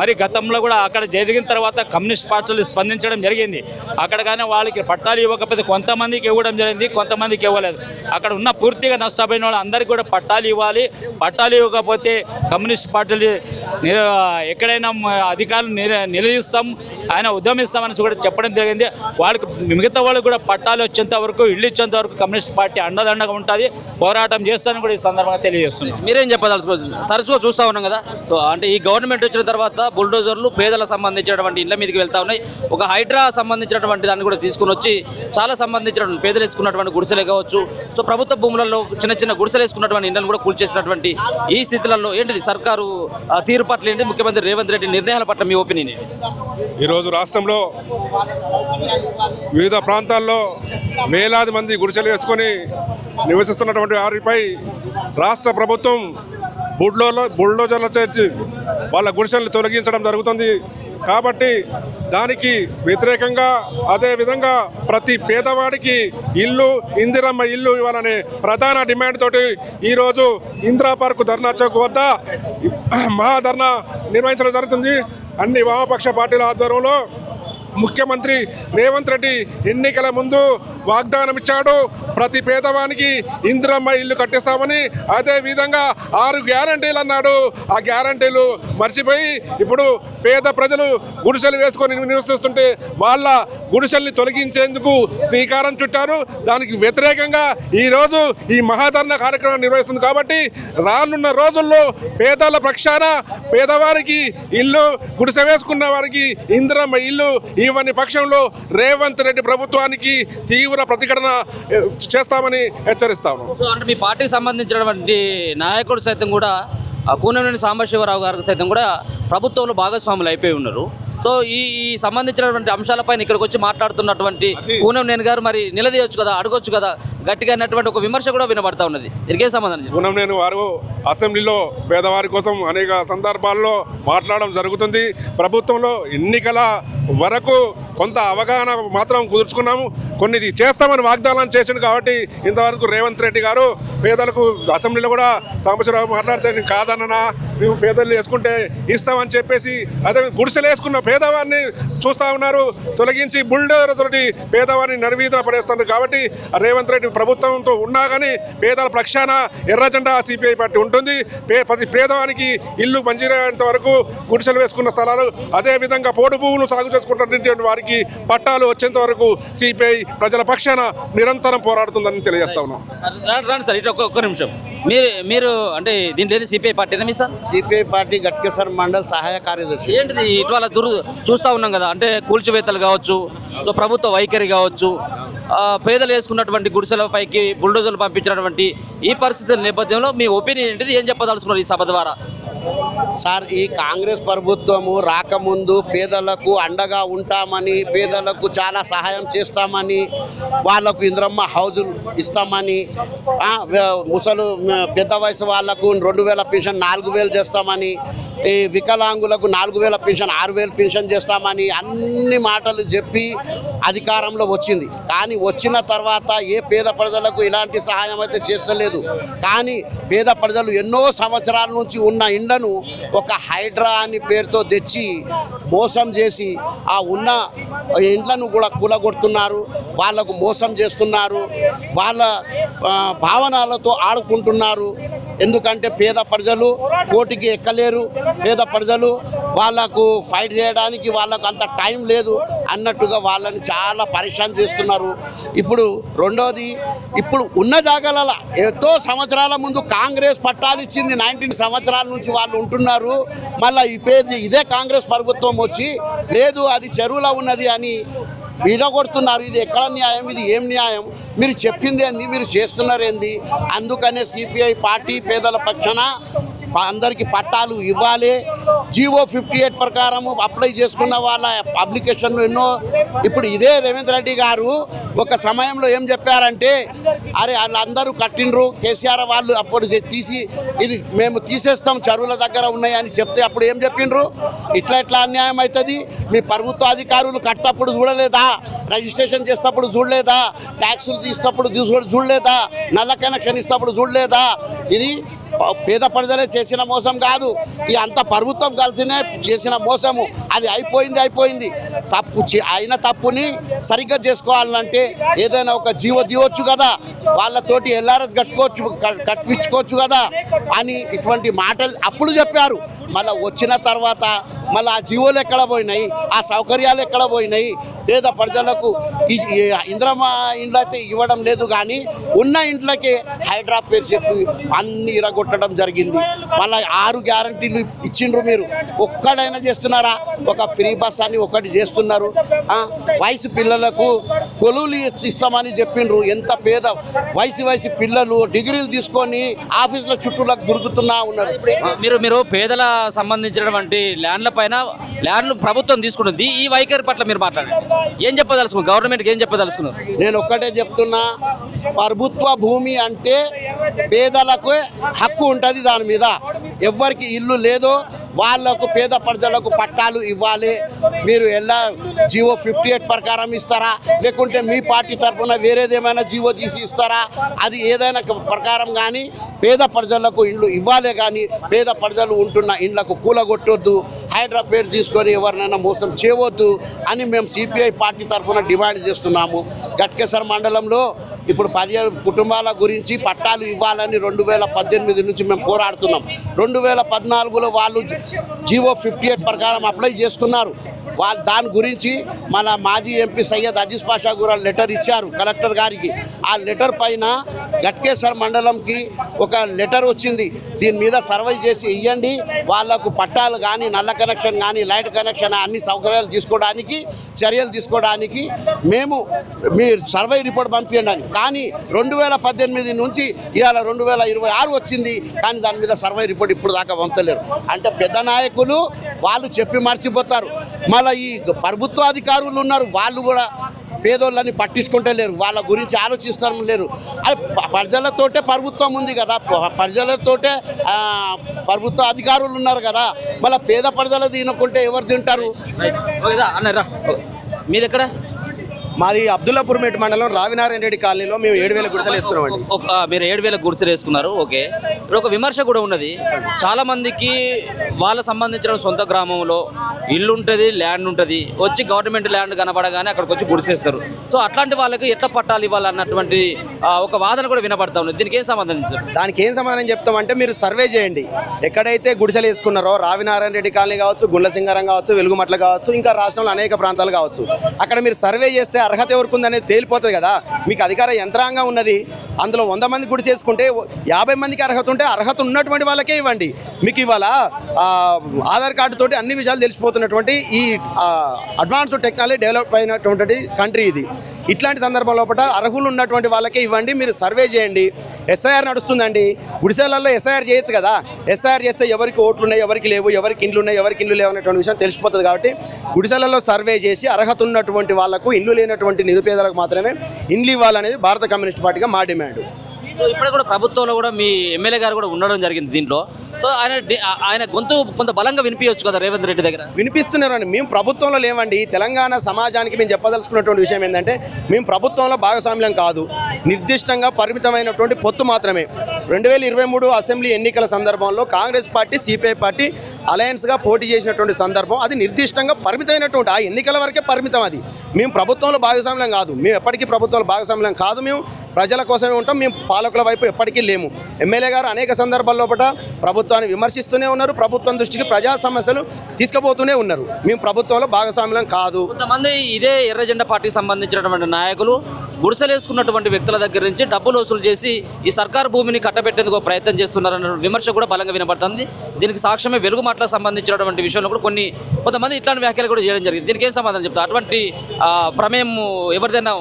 మరి గతంలో కూడా అక్కడ జరిగిన తర్వాత కమ్యూనిస్ట్ పార్టీలు స్పందించడం జరిగింది. అక్కడ కానీ వాళ్ళకి పట్టాలు ఇవ్వకపోతే కొంతమందికి ఇవ్వడం జరిగింది, కొంతమందికి ఇవ్వలేదు. అక్కడ ఉన్న పూర్తిగా నష్టపోయిన వాళ్ళు అందరికీ కూడా పట్టాలు ఇవ్వాలి. పట్టాలు ఇవ్వకపోతే కమ్యూనిస్ట్ పార్టీలు ఎక్కడైనా అధికారులు నిలదీస్తాం, ఆయన ఉద్యమిస్తామని కూడా చెప్పడం జరిగింది. వాళ్ళకి మిగతా వాళ్ళకి కూడా పట్టాలు వచ్చేంత వరకు, ఇల్లు ఇచ్చేంత వరకు కమ్యూనిస్ట్ పార్టీ అండదండగా ఉంటుంది, పోరాటం చేస్తానని కూడా ఈ సందర్భంగా తెలియజేస్తున్నాం. మీరేం చెప్పదలుచుకోవచ్చు? తరచుగా చూస్తూ ఉన్నాం కదా, సో అంటే ఈ గవర్నమెంట్ వచ్చిన తర్వాత బుల్డోజర్లు పేదలకు సంబంధించినటువంటి ఇళ్ల మీదకి వెళ్తూ ఉన్నాయి. ఒక హైడ్రా సంబంధించినటువంటి దాన్ని కూడా తీసుకుని వచ్చి చాలా సంబంధించినటువంటి పేదలు వేసుకున్నటువంటి గుడిసెలే కావచ్చు, సో ప్రభుత్వ భూములలో చిన్న చిన్న గుడిసెలు వేసుకున్నటువంటి ఇళ్లను కూడా కూల్చేసినటువంటి ఈ స్థితులలో ఏంటిది సర్కారు తీరు పట్ల ఏంటి, ముఖ్యమంత్రి రేవంత్ రెడ్డి నిర్ణయాల పట్ల మీ ఒపీనియన్ ఏంటి? ఈరోజు రాష్ట్రంలో వివిధ ప్రాంతాల్లో వేలాది మంది గుడిసెలు వేసుకొని నివసిస్తున్నటువంటి వారిపై రాష్ట్ర ప్రభుత్వం బుల్డోజర్ల చేర్చి వాళ్ళ గుడిసెలను తొలగించడం జరుగుతుంది. కాబట్టి దానికి వ్యతిరేకంగా అదేవిధంగా ప్రతి పేదవాడికి ఇల్లు, ఇందిరమ్మ ఇల్లు ఇవ్వాలనే ప్రధాన డిమాండ్ తోటి ఈరోజు ఇందిరా పార్క్ ధర్నా చౌక్ వద్ద మహాధర్నా నిర్వహించడం జరుగుతుంది. అన్ని వామపక్ష పార్టీల ఆధ్వర్యంలో ముఖ్యమంత్రి రేవంత్ రెడ్డి ఎన్నికల ముందు వాగ్దానం ఇచ్చాడు, ప్రతి పేదవానికి ఇందిరమ్మ ఇల్లు కట్టిస్తామని. అదేవిధంగా 6 గ్యారంటీలు అన్నాడు. ఆ గ్యారంటీలు మర్చిపోయి ఇప్పుడు పేద ప్రజలు గుడిసెలు వేసుకొని నివసిస్తుంటే వాళ్ళ గుడిసెల్ని తొలగించేందుకు శ్రీకారం చుట్టారు. దానికి వ్యతిరేకంగా ఈరోజు ఈ మహాధర్నా కార్యక్రమం నిర్వహిస్తుంది. కాబట్టి రానున్న రోజుల్లో పేదల పక్షాన పేదవారికి ఇల్లు, గుడిసె వేసుకున్న వారికి ఇందిరమ్మ ఇల్లు ఇవ్వని పక్షంలో రేవంత్ రెడ్డి ప్రభుత్వానికి తీవ్ర ప్రతిఘటన చేస్తామని హెచ్చరిస్తాను. అంటే మీ పార్టీకి సంబంధించినటువంటి నాయకుడు సైతం కూడా కూనంనేని సాంబశివరావు గారు సైతం కూడా ప్రభుత్వంలో భాగస్వాములు అయిపోయి ఉన్నారు. సో ఈ సంబంధించినటువంటి అంశాలపైన ఇక్కడికి వచ్చి మాట్లాడుతున్నటువంటి కూనంనేని గారు మరి నిలదీయొచ్చు కదా, అడగొచ్చు కదా, గట్టిగా అన్నటువంటి ఒక విమర్శ కూడా వినబడతా ఉన్నది. దీనికే సంబంధం? కూనంనేని వారు అసెంబ్లీలో పేదవారి కోసం అనేక సందర్భాల్లో మాట్లాడడం జరుగుతుంది. ప్రభుత్వంలో ఎన్నికల వరకు కొంత అవగాహన మాత్రం కుదుర్చుకున్నాము, కొన్ని చేస్తామని వాగ్దానం చేసిండు. కాబట్టి ఇంతవరకు రేవంత్ రెడ్డి గారు పేదలకు అసెంబ్లీలో కూడా సాంబశివరావు మాట్లాడితే నేను కాదన్నా, మేము పేదలు వేసుకుంటే ఇస్తామని చెప్పేసి అదే గుడిసెలు వేసుకున్న పేదవారిని చూస్తూ ఉన్నారు, తొలగించి బుల్డోజర్ తోటి పేదవారిని నడివీధున పడేస్తున్నారు. కాబట్టి రేవంత్ రెడ్డి ప్రభుత్వంతో ఉన్నా కానీ పేదల పక్షాన ఎర్ర జెండా సిపిఐ పార్టీ ఉంటుంది. ప్రతి పేదవానికి ఇల్లు మంజూరయ్యేంత వరకు గుడిసెలు వేసుకున్న స్థలాలు, అదేవిధంగా పోడు భూములు సాగు చేసుకుంటున్నటువంటి వారికి పట్టాలు వచ్చేంత వరకు సిపిఐ ప్రజల పక్షాన నిరంతరం పోరాడుతుందని తెలియజేస్తా ఉన్నాం. రండి సార్, ఇటు ఒక్క నిమిషం. మీరు అంటే దీంట్లో సిపిఐ పార్టీనా మీ sir? CPI party Ghatkesar mandal సహాయ కార్యదర్శి. ఏంటిది ఇటీవల చూస్తూ ఉన్నాం కదా, అంటే కూల్చివేతలు కావచ్చు, సో ప్రభుత్వ వైఖరి కావచ్చు, పేదలు వేసుకున్నటువంటి గుడిసెల పైకి బుల్డోజర్లు పంపించినటువంటి ఈ పరిస్థితుల నేపథ్యంలో మీ ఒపీనియన్ ఏంటిది, ఏం చెప్పదలుచుకున్నారు ఈ సభ ద్వారా? సార్, ఈ కాంగ్రెస్ ప్రభుత్వము రాకముందు పేదలకు అండగా ఉంటామని, పేదలకు చాలా సహాయం చేస్తామని, వాళ్ళకు ఇంద్రమ్మ హౌజులు ఇస్తామని, ముసలు పెద్ద వయసు వాళ్లకు 2000 పెన్షన్ 4000 చేస్తామని, ఈ వికలాంగులకు 4000 పెన్షన్ 6000 పెన్షన్ చేస్తామని అన్ని మాటలు చెప్పి అధికారంలో వచ్చింది. కానీ వచ్చిన తర్వాత ఏ పేద ప్రజలకు ఇలాంటి సహాయం అయితే చేస్తలేదు. కానీ పేద ప్రజలు ఎన్నో సంవత్సరాల నుంచి ఉన్న ఇండ్లను ఒక హైడ్రా అని పేరుతో తెచ్చి మోసం చేసి ఆ ఉన్న ఇండ్లను కూడా కూలగొడుతున్నారు, వాళ్లకు మోసం చేస్తున్నారు, వాళ్ళ భావనలతో ఆడుకుంటున్నారు. ఎందుకంటే పేద ప్రజలు కోటికి ఎక్కలేరు, పేద ప్రజలు వాళ్ళకు ఫైట్ చేయడానికి వాళ్ళకు అంత టైం లేదు. అన్నట్టుగా వాళ్ళని చాలా పరిశాన్ చేస్తున్నారు. ఇప్పుడు రెండోది, ఇప్పుడు ఉన్న జాగాల ఎంతో సంవత్సరాల ముందు కాంగ్రెస్ పట్టాలు ఇచ్చింది, 19 సంవత్సరాల నుంచి వాళ్ళు ఉంటున్నారు. మళ్ళీ ఇదే కాంగ్రెస్ ప్రభుత్వం వచ్చి లేదు అది చెరువులో ఉన్నది అని విడగొడుతున్నారు. ఇది ఎక్కడ న్యాయం? ఇది ఏం న్యాయం? మీరు చెప్పింది ఏంది, మీరు చేస్తున్నారు ఏంది? అందుకనే సిపిఐ పార్టీ పేదల పక్షాన అందరికీ పట్టాలు ఇవ్వాలి. జీవో 58 ప్రకారము అప్లై చేసుకున్న వాళ్ళ అప్లికేషన్లు ఎన్నో. ఇప్పుడు ఇదే రేవంత్ రెడ్డి గారు ఒక సమయంలో ఏం చెప్పారంటే, అరే వాళ్ళందరూ కట్టిండ్రు, కేసీఆర్ వాళ్ళు అప్పుడు తీసి ఇది మేము తీసేస్తాం చెరువుల దగ్గర ఉన్నాయని చెప్తే అప్పుడు ఏం చెప్పిండ్రు? ఇట్లా అన్యాయం అవుతుంది, మీ ప్రభుత్వ అధికారులు కట్టేటప్పుడు చూడలేదా, రిజిస్ట్రేషన్ చేసేటప్పుడు చూడలేదా, ట్యాక్సులు తీసేటప్పుడు చూడలేదా, నల్ల కనెక్షన్ ఇస్తేప్పుడు చూడలేదా? ఇది పేద ప్రజలే చేసిన మోసం కాదు, ఈ అంత ప్రభుత్వం కలిసినే చేసిన మోసము. అది అయిపోయింది. అయిన తప్పుని సరిగ్గా చేసుకోవాలంటే ఏదైనా ఒక జీవో దివచ్చు కదా, వాళ్ళతోటి ఎల్ఆర్ఎస్ కట్టించుకోవచ్చు కదా అని ఇటువంటి మాటలు అప్పుడు చెప్పారు. మళ్ళీ వచ్చిన తర్వాత మళ్ళీ ఆ జీవోలు ఎక్కడ పోయినాయి, ఆ సౌకర్యాలు ఎక్కడ పోయినాయి? పేద ప్రజలకు ఇంద్రమ్మ ఇండ్లు అయితే ఇవ్వడం లేదు, కానీ ఉన్న ఇంట్లకే హైడ్రా పేరు చెప్పి అన్ని ఇరగొట్టడం జరిగింది. మళ్ళీ 6 గ్యారంటీలు ఇచ్చిండ్రు, మీరు ఒక్కడైనా చేస్తున్నారా? ఒక ఫ్రీ బస్ అని ఒకటి చేస్తున్నారు. వయసు పిల్లలకు కొలువులు ఇస్తామని చెప్పిండ్రు. ఎంత పేద వయసు పిల్లలు డిగ్రీలు తీసుకొని ఆఫీసుల చుట్టూలకు దొరుకుతున్నా ఉన్నారు. మీరు పేదల సంబంధించినటువంటి ల్యాండ్ల పైన ల్యాండ్లు ప్రభుత్వం తీసుకుంటుంది, ఈ వైఖరి పట్ల మీరు మాట్లాడండి. ఏం చెప్పదలుచుకున్నారు? గవర్నమెంట్కి ఏం చెప్పదలుచుకున్నారు? నేను ఒక్కటే చెప్తున్నా, ప్రభుత్వ భూమి అంటే పేదలకు హక్కు ఉంటుంది, దాని మీద ఎవరికి ఇల్లు లేదో వాళ్లకు పేద ప్రజలకు పట్టాలు ఇవ్వాలి. మీరు ఎలా జీవో 58 ప్రకారం ఇస్తారా, లేకుంటే మీ పార్టీ తరఫున వేరేదేమైనా జీవో తీసి ఇస్తారా? అది ఏదైనా ప్రకారం కానీ పేద ప్రజలకు ఇండ్లు ఇవ్వాలి, కానీ పేద ప్రజలు ఉంటున్న ఇండ్లకు కూలగొట్టొద్దు, హైడ్రా పేరు తీసుకొని ఎవరినైనా మోసం చేయవద్దు అని మేము సిపిఐ పార్టీ తరఫున డిమాండ్ చేస్తున్నాము. గట్కేసర్ మండలంలో ఇప్పుడు 17 కుటుంబాల గురించి పట్టాలు ఇవ్వాలని 2018 నుంచి మేము పోరాడుతున్నాం. 2014లో వాళ్ళు జీవో 58 ప్రకారం అప్లై చేసుకున్నారు. వాళ్ళు దాని గురించి మన మాజీ ఎంపీ సయ్యద్ అజీజ్ పాషా కూడా లెటర్ ఇచ్చారు కలెక్టర్ గారికి. ఆ లెటర్ పైన గట్కేసర్ మండలంకి ఒక లెటర్ వచ్చింది, దీని మీద సర్వే చేసి ఇవ్వండి, వాళ్లకు పట్టాలు కానీ నల్ల కనెక్షన్ కానీ లైట్ కనెక్షన్ అన్ని సౌకర్యాలు తీసుకోవడానికి చర్యలు తీసుకోవడానికి మేము మీ సర్వే రిపోర్ట్ పంపించండి అని. కానీ 2018 నుంచి ఇవాళ 2026 వచ్చింది, కానీ దాని మీద సర్వే రిపోర్ట్ ఇప్పుడు దాకా పంపలేరు. అంటే పెద్ద నాయకులు వాళ్ళు చెప్పి మర్చిపోతారు. మళ్ళీ ఈ ప్రభుత్వ అధికారులు ఉన్నారు, వాళ్ళు కూడా పేదోళ్ళని పట్టించుకుంటలేరు, వాళ్ళ గురించి ఆలోచిస్తాం లేరు. అది ప్రజలతోటే ప్రభుత్వం ఉంది కదా, ప్రజలతోటే ప్రభుత్వ అధికారులు ఉన్నారు కదా, మళ్ళీ పేద ప్రజలు తినకుంటే ఎవరు తింటారు? మీ దగ్గర మాది అబ్దుల్లాపూర్ మండలం రావినారాయణ రెడ్డి కాలనీలో మేము 7,000 గుడిసెలు వేసుకున్నామండి. మీరు 7,000 గుడిసెలు వేసుకున్నారు, ఓకే. ఇప్పుడు ఒక విమర్శ కూడా ఉన్నది, చాలా మందికి వాళ్ళ సంబంధించిన సొంత గ్రామంలో ఇల్లు ఉంటుంది, ల్యాండ్ ఉంటుంది, వచ్చి గవర్నమెంట్ ల్యాండ్ కనబడగానే అక్కడికి వచ్చి గుడిసేస్తారు. సో అట్లాంటి వాళ్ళకి ఎట్లా పట్టాలు ఇవ్వాలన్నటువంటి ఒక వాదన కూడా వినపడతా ఉన్నది. దీనికి ఏం సమాధానం చెప్తారు? దానికి ఏం సమాధానం చెప్తామంటే మీరు సర్వే చేయండి, ఎక్కడైతే గుడిసెలు వేసుకున్నారో రావినారాయణ రెడ్డి కాలనీ కావచ్చు, గుండ్లసింగారం కావచ్చు, వెలుగుమట్ల కావచ్చు, ఇంకా రాష్ట్రంలో అనేక ప్రాంతాలు కావచ్చు, అక్కడ మీరు సర్వే చేస్తే అర్హత ఎవరికి ఉందనేది తేలిపోతుంది కదా. మీకు అధికార యంత్రాంగం ఉన్నది, అందులో 100 మంది గుడిసేసుకుంటే 50 మందికి అర్హత ఉంటే అర్హత ఉన్నటువంటి వాళ్ళకే ఇవ్వండి. మీకు ఇవాళ ఆధార్ కార్డు తోటి అన్ని విషయాలు తెలిసిపోతున్నటువంటి ఈ అడ్వాన్స్డ్ టెక్నాలజీ డెవలప్ అయినటువంటి కంట్రీ ఇది. ఇట్లాంటి సందర్భం లోపల అర్హులు ఉన్నటువంటి వాళ్ళకే ఇవ్వండి. మీరు సర్వే చేయండి. ఎస్ఐఆర్ నడుస్తుందండి, గుడిసెలలో ఎస్ఐఆర్ చేయొచ్చు కదా. ఎస్ఐఆర్ చేస్తే ఎవరికి ఓట్లు ఉన్నాయి, ఎవరికి లేవు, ఎవరికి ఇండ్లు ఉన్నాయి, ఎవరికి ఇండ్లు లేవు అనేటువంటి విషయం తెలిసిపోతుంది. కాబట్టి గుడిసెలలో సర్వే చేసి అర్హత ఉన్నటువంటి వాళ్లకు, ఇండ్లు లేనటువంటి నిరుపేదలకు మాత్రమే ఇండ్లు ఇవ్వాలనేది భారత కమ్యూనిస్ట్ పార్టీగా మా డిమాండ్. ఇప్పుడు కూడా ప్రభుత్వంలో కూడా మీ ఎమ్మెల్యే గారు కూడా ఉండడం జరిగింది దీంట్లో. సో ఆయన గొంతు కొంత బలంగా వినిపించవచ్చు కదా రేవంత్ రెడ్డి దగ్గర. వినిపిస్తున్నారండి. మేము ప్రభుత్వంలో లేవండి. తెలంగాణ సమాజానికి మేము చెప్పదలుచుకున్నటువంటి విషయం ఏంటంటే, మేము ప్రభుత్వంలో భాగస్వామ్యం కాదు, నిర్దిష్టంగా పరిమితమైనటువంటి పొత్తు మాత్రమే. 2023 అసెంబ్లీ ఎన్నికల సందర్భంలో కాంగ్రెస్ పార్టీ, సిపిఐ పార్టీ అలయన్స్గా పోటీ చేసినటువంటి సందర్భం, అది నిర్దిష్టంగా పరిమితమైనటువంటి ఆ ఎన్నికల వరకే పరిమితం. అది మేము ప్రభుత్వంలో భాగస్వామ్యం కాదు, మేము ఎప్పటికీ ప్రభుత్వంలో భాగస్వామ్యం కాదు. మేము ప్రజల కోసమే ఉంటాం, మేము పాలకుల వైపు ఎప్పటికీ లేము. ఎమ్మెల్యే గారు అనేక సందర్భాల్లో ప్రభుత్వం ప్రభుత్వాన్ని విమర్శిస్తూనే ఉన్నారు, ప్రభుత్వం దృష్టికి ప్రజా సమస్యలు తీసుకుపోతూనే ఉన్నారు. మేము ప్రభుత్వంలో భాగస్వామ్యం కాదు. కొంతమంది ఇదే ఎర్ర జెండా పార్టీకి సంబంధించినటువంటి నాయకులు గుడిసెలేసుకున్నటువంటి వ్యక్తుల దగ్గర నుంచి డబ్బులు వసూలు చేసి ఈ సర్కారు భూమిని కట్టబెట్టేందుకు ప్రయత్నం చేస్తున్నారన్న విమర్శ కూడా బలంగా వినబడుతుంది. దీనికి సాక్ష్యమే వెలుగు మాటలకు సంబంధించినటువంటి విషయంలో కూడా కొంతమంది ఇట్లాంటి వ్యాఖ్యలు కూడా చేయడం జరిగింది. దీనికి ఏం సమాధానం చెప్తారు? అటువంటి ప్రమేయం ఎవరిదైనా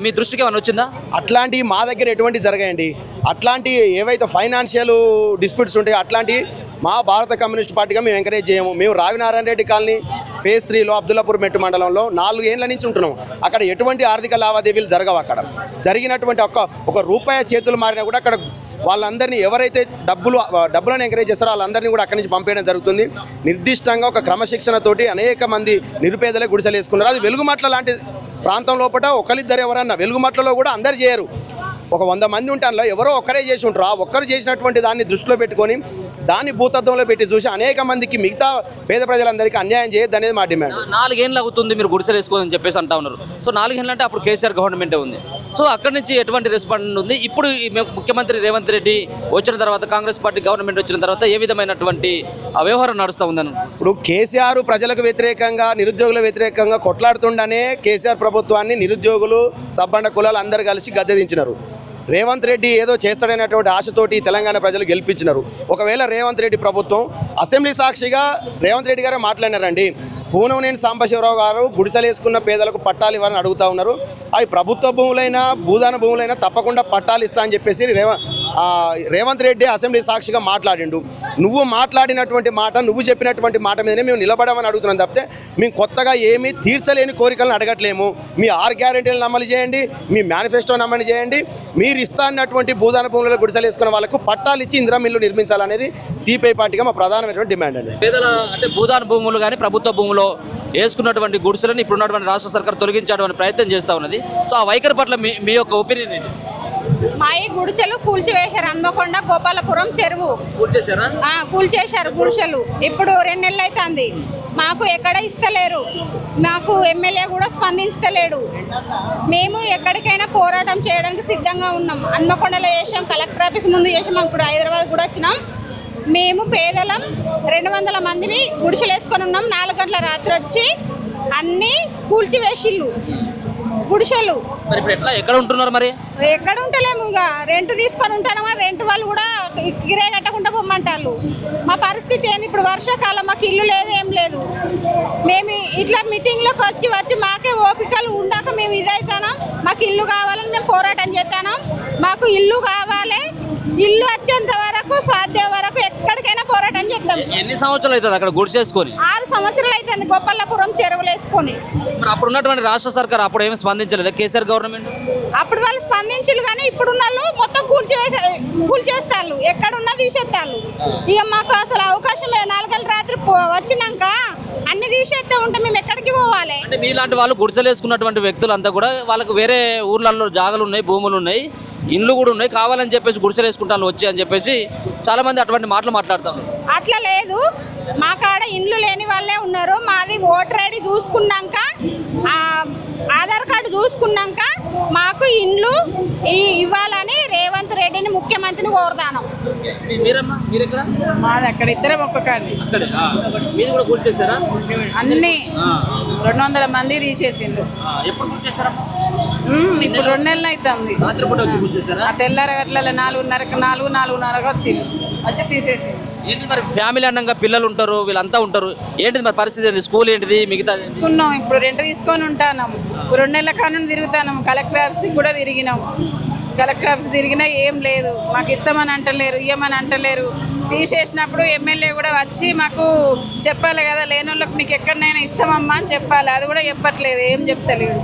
మీ దృష్టికి ఏమైనా వచ్చిందా? అట్లాంటివి మా దగ్గర ఎటువంటి జరగాయండి. అట్లాంటి ఏవైతే ఫైనాన్షియల్ డిస్ప్యూట్స్ ఉంటాయో అట్లాంటివి మా భారత కమ్యూనిస్ట్ పార్టీగా మేము ఎంకరేజ్ చేయము. మేము రావినారాయణ రెడ్డి కాలనీ ఫేజ్ 3లో అబ్దుల్లాపూర్ మెట్టు మండలంలో 4 ఏళ్ల నుంచి ఉంటున్నాం. అక్కడ ఎటువంటి ఆర్థిక లావాదేవీలు జరగవు. అక్కడ జరిగినటువంటి ఒక రూపాయి చేతులు మారినా కూడా అక్కడ వాళ్ళందరినీ ఎవరైతే డబ్బులను ఎంకరేజ్ చేస్తారో వాళ్ళందరినీ కూడా అక్కడి నుంచి పంపేయడం జరుగుతుంది. నిర్దిష్టంగా ఒక క్రమశిక్షణతోటి అనేక మంది నిరుపేదలే గుడిసెలు వేసుకున్నారు. అది వెలుగుమట్ల లాంటి ప్రాంతం లోపల ఒకరిద్దరు ఎవరన్నా, వెలుగుమట్లలో కూడా అందరు చేయరు. ఒక 100 మంది ఉంటే అందులో ఎవరో ఒక్కరే చేసి ఉంటారు. ఆ ఒక్కరు చేసినటువంటి దాన్ని దృష్టిలో పెట్టుకొని దాన్ని భూతత్వంలో పెట్టి చూసి అనేక మందికి మిగతా పేద ప్రజలందరికీ అన్యాయం చేయొద్దు అనేది మా డిమాండ్. 4 ఏళ్ళు అవుతుంది మీరు గుడిసెలు వేసుకోదని చెప్పేసి అంటా ఉన్నారు. సో 4 ఏళ్ళు అంటే అప్పుడు కేసీఆర్ గవర్నమెంటే ఉంది. సో అక్కడి నుంచి ఎటువంటి రెస్పాండ్ ఉంది? ఇప్పుడు ముఖ్యమంత్రి రేవంత్ రెడ్డి వచ్చిన తర్వాత, కాంగ్రెస్ పార్టీ గవర్నమెంట్ వచ్చిన తర్వాత ఏ విధమైనటువంటి వ్యవహారం నడుస్తూ ఉందని? ఇప్పుడు కేసీఆర్ ప్రజలకు వ్యతిరేకంగా, నిరుద్యోగుల వ్యతిరేకంగా కొట్లాడుతుండనే కేసీఆర్ ప్రభుత్వాన్ని నిరుద్యోగులు, సబ్బండ కులాలు అందరూ కలిసి గద్దెదించినారు. రేవంత్ రెడ్డి ఏదో చేస్తాడనేటువంటి ఆశతోటి తెలంగాణ ప్రజలు గెలిపించినారు. ఒకవేళ రేవంత్ రెడ్డి ప్రభుత్వం అసెంబ్లీ సాక్షిగా రేవంత్ రెడ్డి గారే మాట్లాడినారండి. పూనవనేని సాంబశివరావు గారు గుడిసెలు వేసుకున్న పేదలకు పట్టాలు ఇవ్వాలని అడుగుతూ ఉన్నారు. అవి ప్రభుత్వ భూములైనా భూదాన భూములైనా తప్పకుండా పట్టాలు ఇస్తా అని చెప్పేసి రేవంత్ రెడ్డి అసెంబ్లీ సాక్షిగా మాట్లాడిండు. నువ్వు మాట్లాడినటువంటి మాట, నువ్వు చెప్పినటువంటి మాట మీదనే మేము నిలబడమని అడుగుతున్నాం తప్పితే మేము కొత్తగా ఏమీ తీర్చలేని కోరికలను అడగట్లేము. మీ 6 గ్యారెంటీలను అమలు చేయండి, మీ మేనిఫెస్టోని అమలు చేయండి. మీరు ఇస్తా అన్నటువంటి భూదాన భూములలో గుడిసెలు వేసుకున్న వాళ్ళకు పట్టాలు ఇచ్చి ఇందిరా మిల్లు నిర్మించాలనేది సిపిఐ పార్టీగా మా ప్రధానమైనటువంటి డిమాండ్ అండి. పేదల అంటే భూదాన భూములు కానీ ప్రభుత్వ భూములు వేసుకున్నటువంటి గుడిసెలను ఇప్పుడున్నటువంటి రాష్ట్ర సర్కార్ తొలగించడానికి ప్రయత్నం చేస్తూ ఉన్నది. సో ఆ వైఖరి పట్ల మీ యొక్క ఒపీనియన్ ఏంటి? మా ఈ గుడిచెలు కూల్చివేశారు. హన్మకొండ గోపాలపురం చెరువు కూల్చేశారు గుడిచెలు. ఇప్పుడు 2 నెలలు అవుతుంది. మాకు ఎక్కడ ఇస్తలేరు. మాకు ఎమ్మెల్యే కూడా స్పందించలేడు. మేము ఎక్కడికైనా పోరాటం చేయడానికి సిద్ధంగా ఉన్నాం. హన్మకొండలో చేసాం, కలెక్టర్ ఆఫీస్ ముందు చేసాం, ఇప్పుడు హైదరాబాద్ కూడా వచ్చినాం. మేము పేదలం 200 మందిని గుడిసెలు వేసుకొని ఉన్నాం. 4 గంటల రాత్రి వచ్చి అన్నీ కూల్చివేసిళ్ళు గుడిసెలు. ఎక్కడ ఉంటున్నారు? మరి ఎక్కడ ఉంటలేము. ఇక రెంట్ తీసుకొని ఉంటానమా, రెంట్ వాళ్ళు కూడా గిరే కట్టకుండా పొమ్మంటారు. మా పరిస్థితి ఏంది? ఇప్పుడు వర్షాకాలం, మాకు ఇల్లు లేదు, ఏం లేదు. మేము ఇట్లా మీటింగ్లోకి వచ్చి మాకే ఓపికలు ఉండాక మేము ఇదైతాం. మాకు ఇల్లు కావాలని మేము పోరాటం చేస్తాం. మాకు ఇల్లు కావాలి. ఇల్లు వచ్చేంత వరకు, సాధ్యం వరకు ఎక్కడికైనా పోరాటం చేద్దాం. ఎన్ని సంవత్సరాలు అవుతుంది అక్కడ గుడిసేసుకొని? 6 సంవత్సరాలు అవుతుంది గోపాలపురం చెరువులు వేసుకొని. మరి అప్పుడు ఉన్నటువంటి రాష్ట్ర సర్కార్ అప్పుడు ఏమి స్పందించలేదు కేసీఆర్ గవర్నమెంట్? అప్పుడు వాళ్ళు స్పందించారు కానీ ఇప్పుడున్న వాళ్ళు మొత్తం కూల్చేస్తారు. ఎక్కడున్నా తీసేస్తారు. ఇక మాకు అసలు అవకాశం లేదు. 4 గంటల రాత్రి వచ్చినాక అన్ని తీసేస్తే ఉంటే మేము ఎక్కడికి పోవాలి? అంటే మీలాంటి వాళ్ళు గుడిసెలు వేసుకున్నటువంటి వ్యక్తులు అంతా కూడా వాళ్ళకు వేరే ఊర్లలో జాగాలు ఉన్నాయి, భూములు ఉన్నాయి, ఇండ్లు కూడా ఉన్నాయి, కావాలని చెప్పేసి గుడిసెలు వేసుకుంటాను వచ్చి అని చెప్పేసి చాలా మంది అటువంటి మాటలు మాట్లాడతారు. అట్లా లేదు. మా కాడ ఇండ్లు లేని వాళ్ళే ఉన్నారు. మాది ఓటర్ ఐడి చూసుకున్నాక, ఆధార్ కార్డు చూసుకున్నాక మాకు ఇండ్లు ఇవ్వాలని రేవంత్ రెడ్డిని ముఖ్యమంత్రిని కోరుతాను. మాది అక్కడ ఇద్దరే ఒక్కకాడి అన్ని 200 మంది తీసేసిండు. ఇప్పుడు 2 నెలలు అవుతుంది. తెల్లారి గట్ల 4:30 వచ్చి తీసేసింది. ఏంటి మరి ఫ్యామిలీ అన్నంగా పిల్లలు ఉంటారు, వీళ్ళంతా ఉంటారు, ఏంటిది మరి పరిస్థితి ఏంటి? స్కూల్ ఏంటిది? మిగతా తీసుకున్నాం. ఇప్పుడు రెంట్ తీసుకొని ఉంటాను. 2 నెలల కానుండి తిరుగుతాను. కలెక్టర్ ఆఫీస్కి కూడా తిరిగినాం. కలెక్టర్ ఆఫీస్ తిరిగినా ఏం లేదు. మాకు ఇస్తామని అంటలేరు, ఇయ్యమని అంటలేరు. తీసేసినప్పుడు ఎమ్మెల్యే కూడా వచ్చి మాకు చెప్పాలి కదా, లేని వాళ్ళకి మీకు ఎక్కడైనా ఇస్తామమ్మా అని చెప్పాలి. అది కూడా చెప్పట్లేదు, ఏం చెప్తలేదు.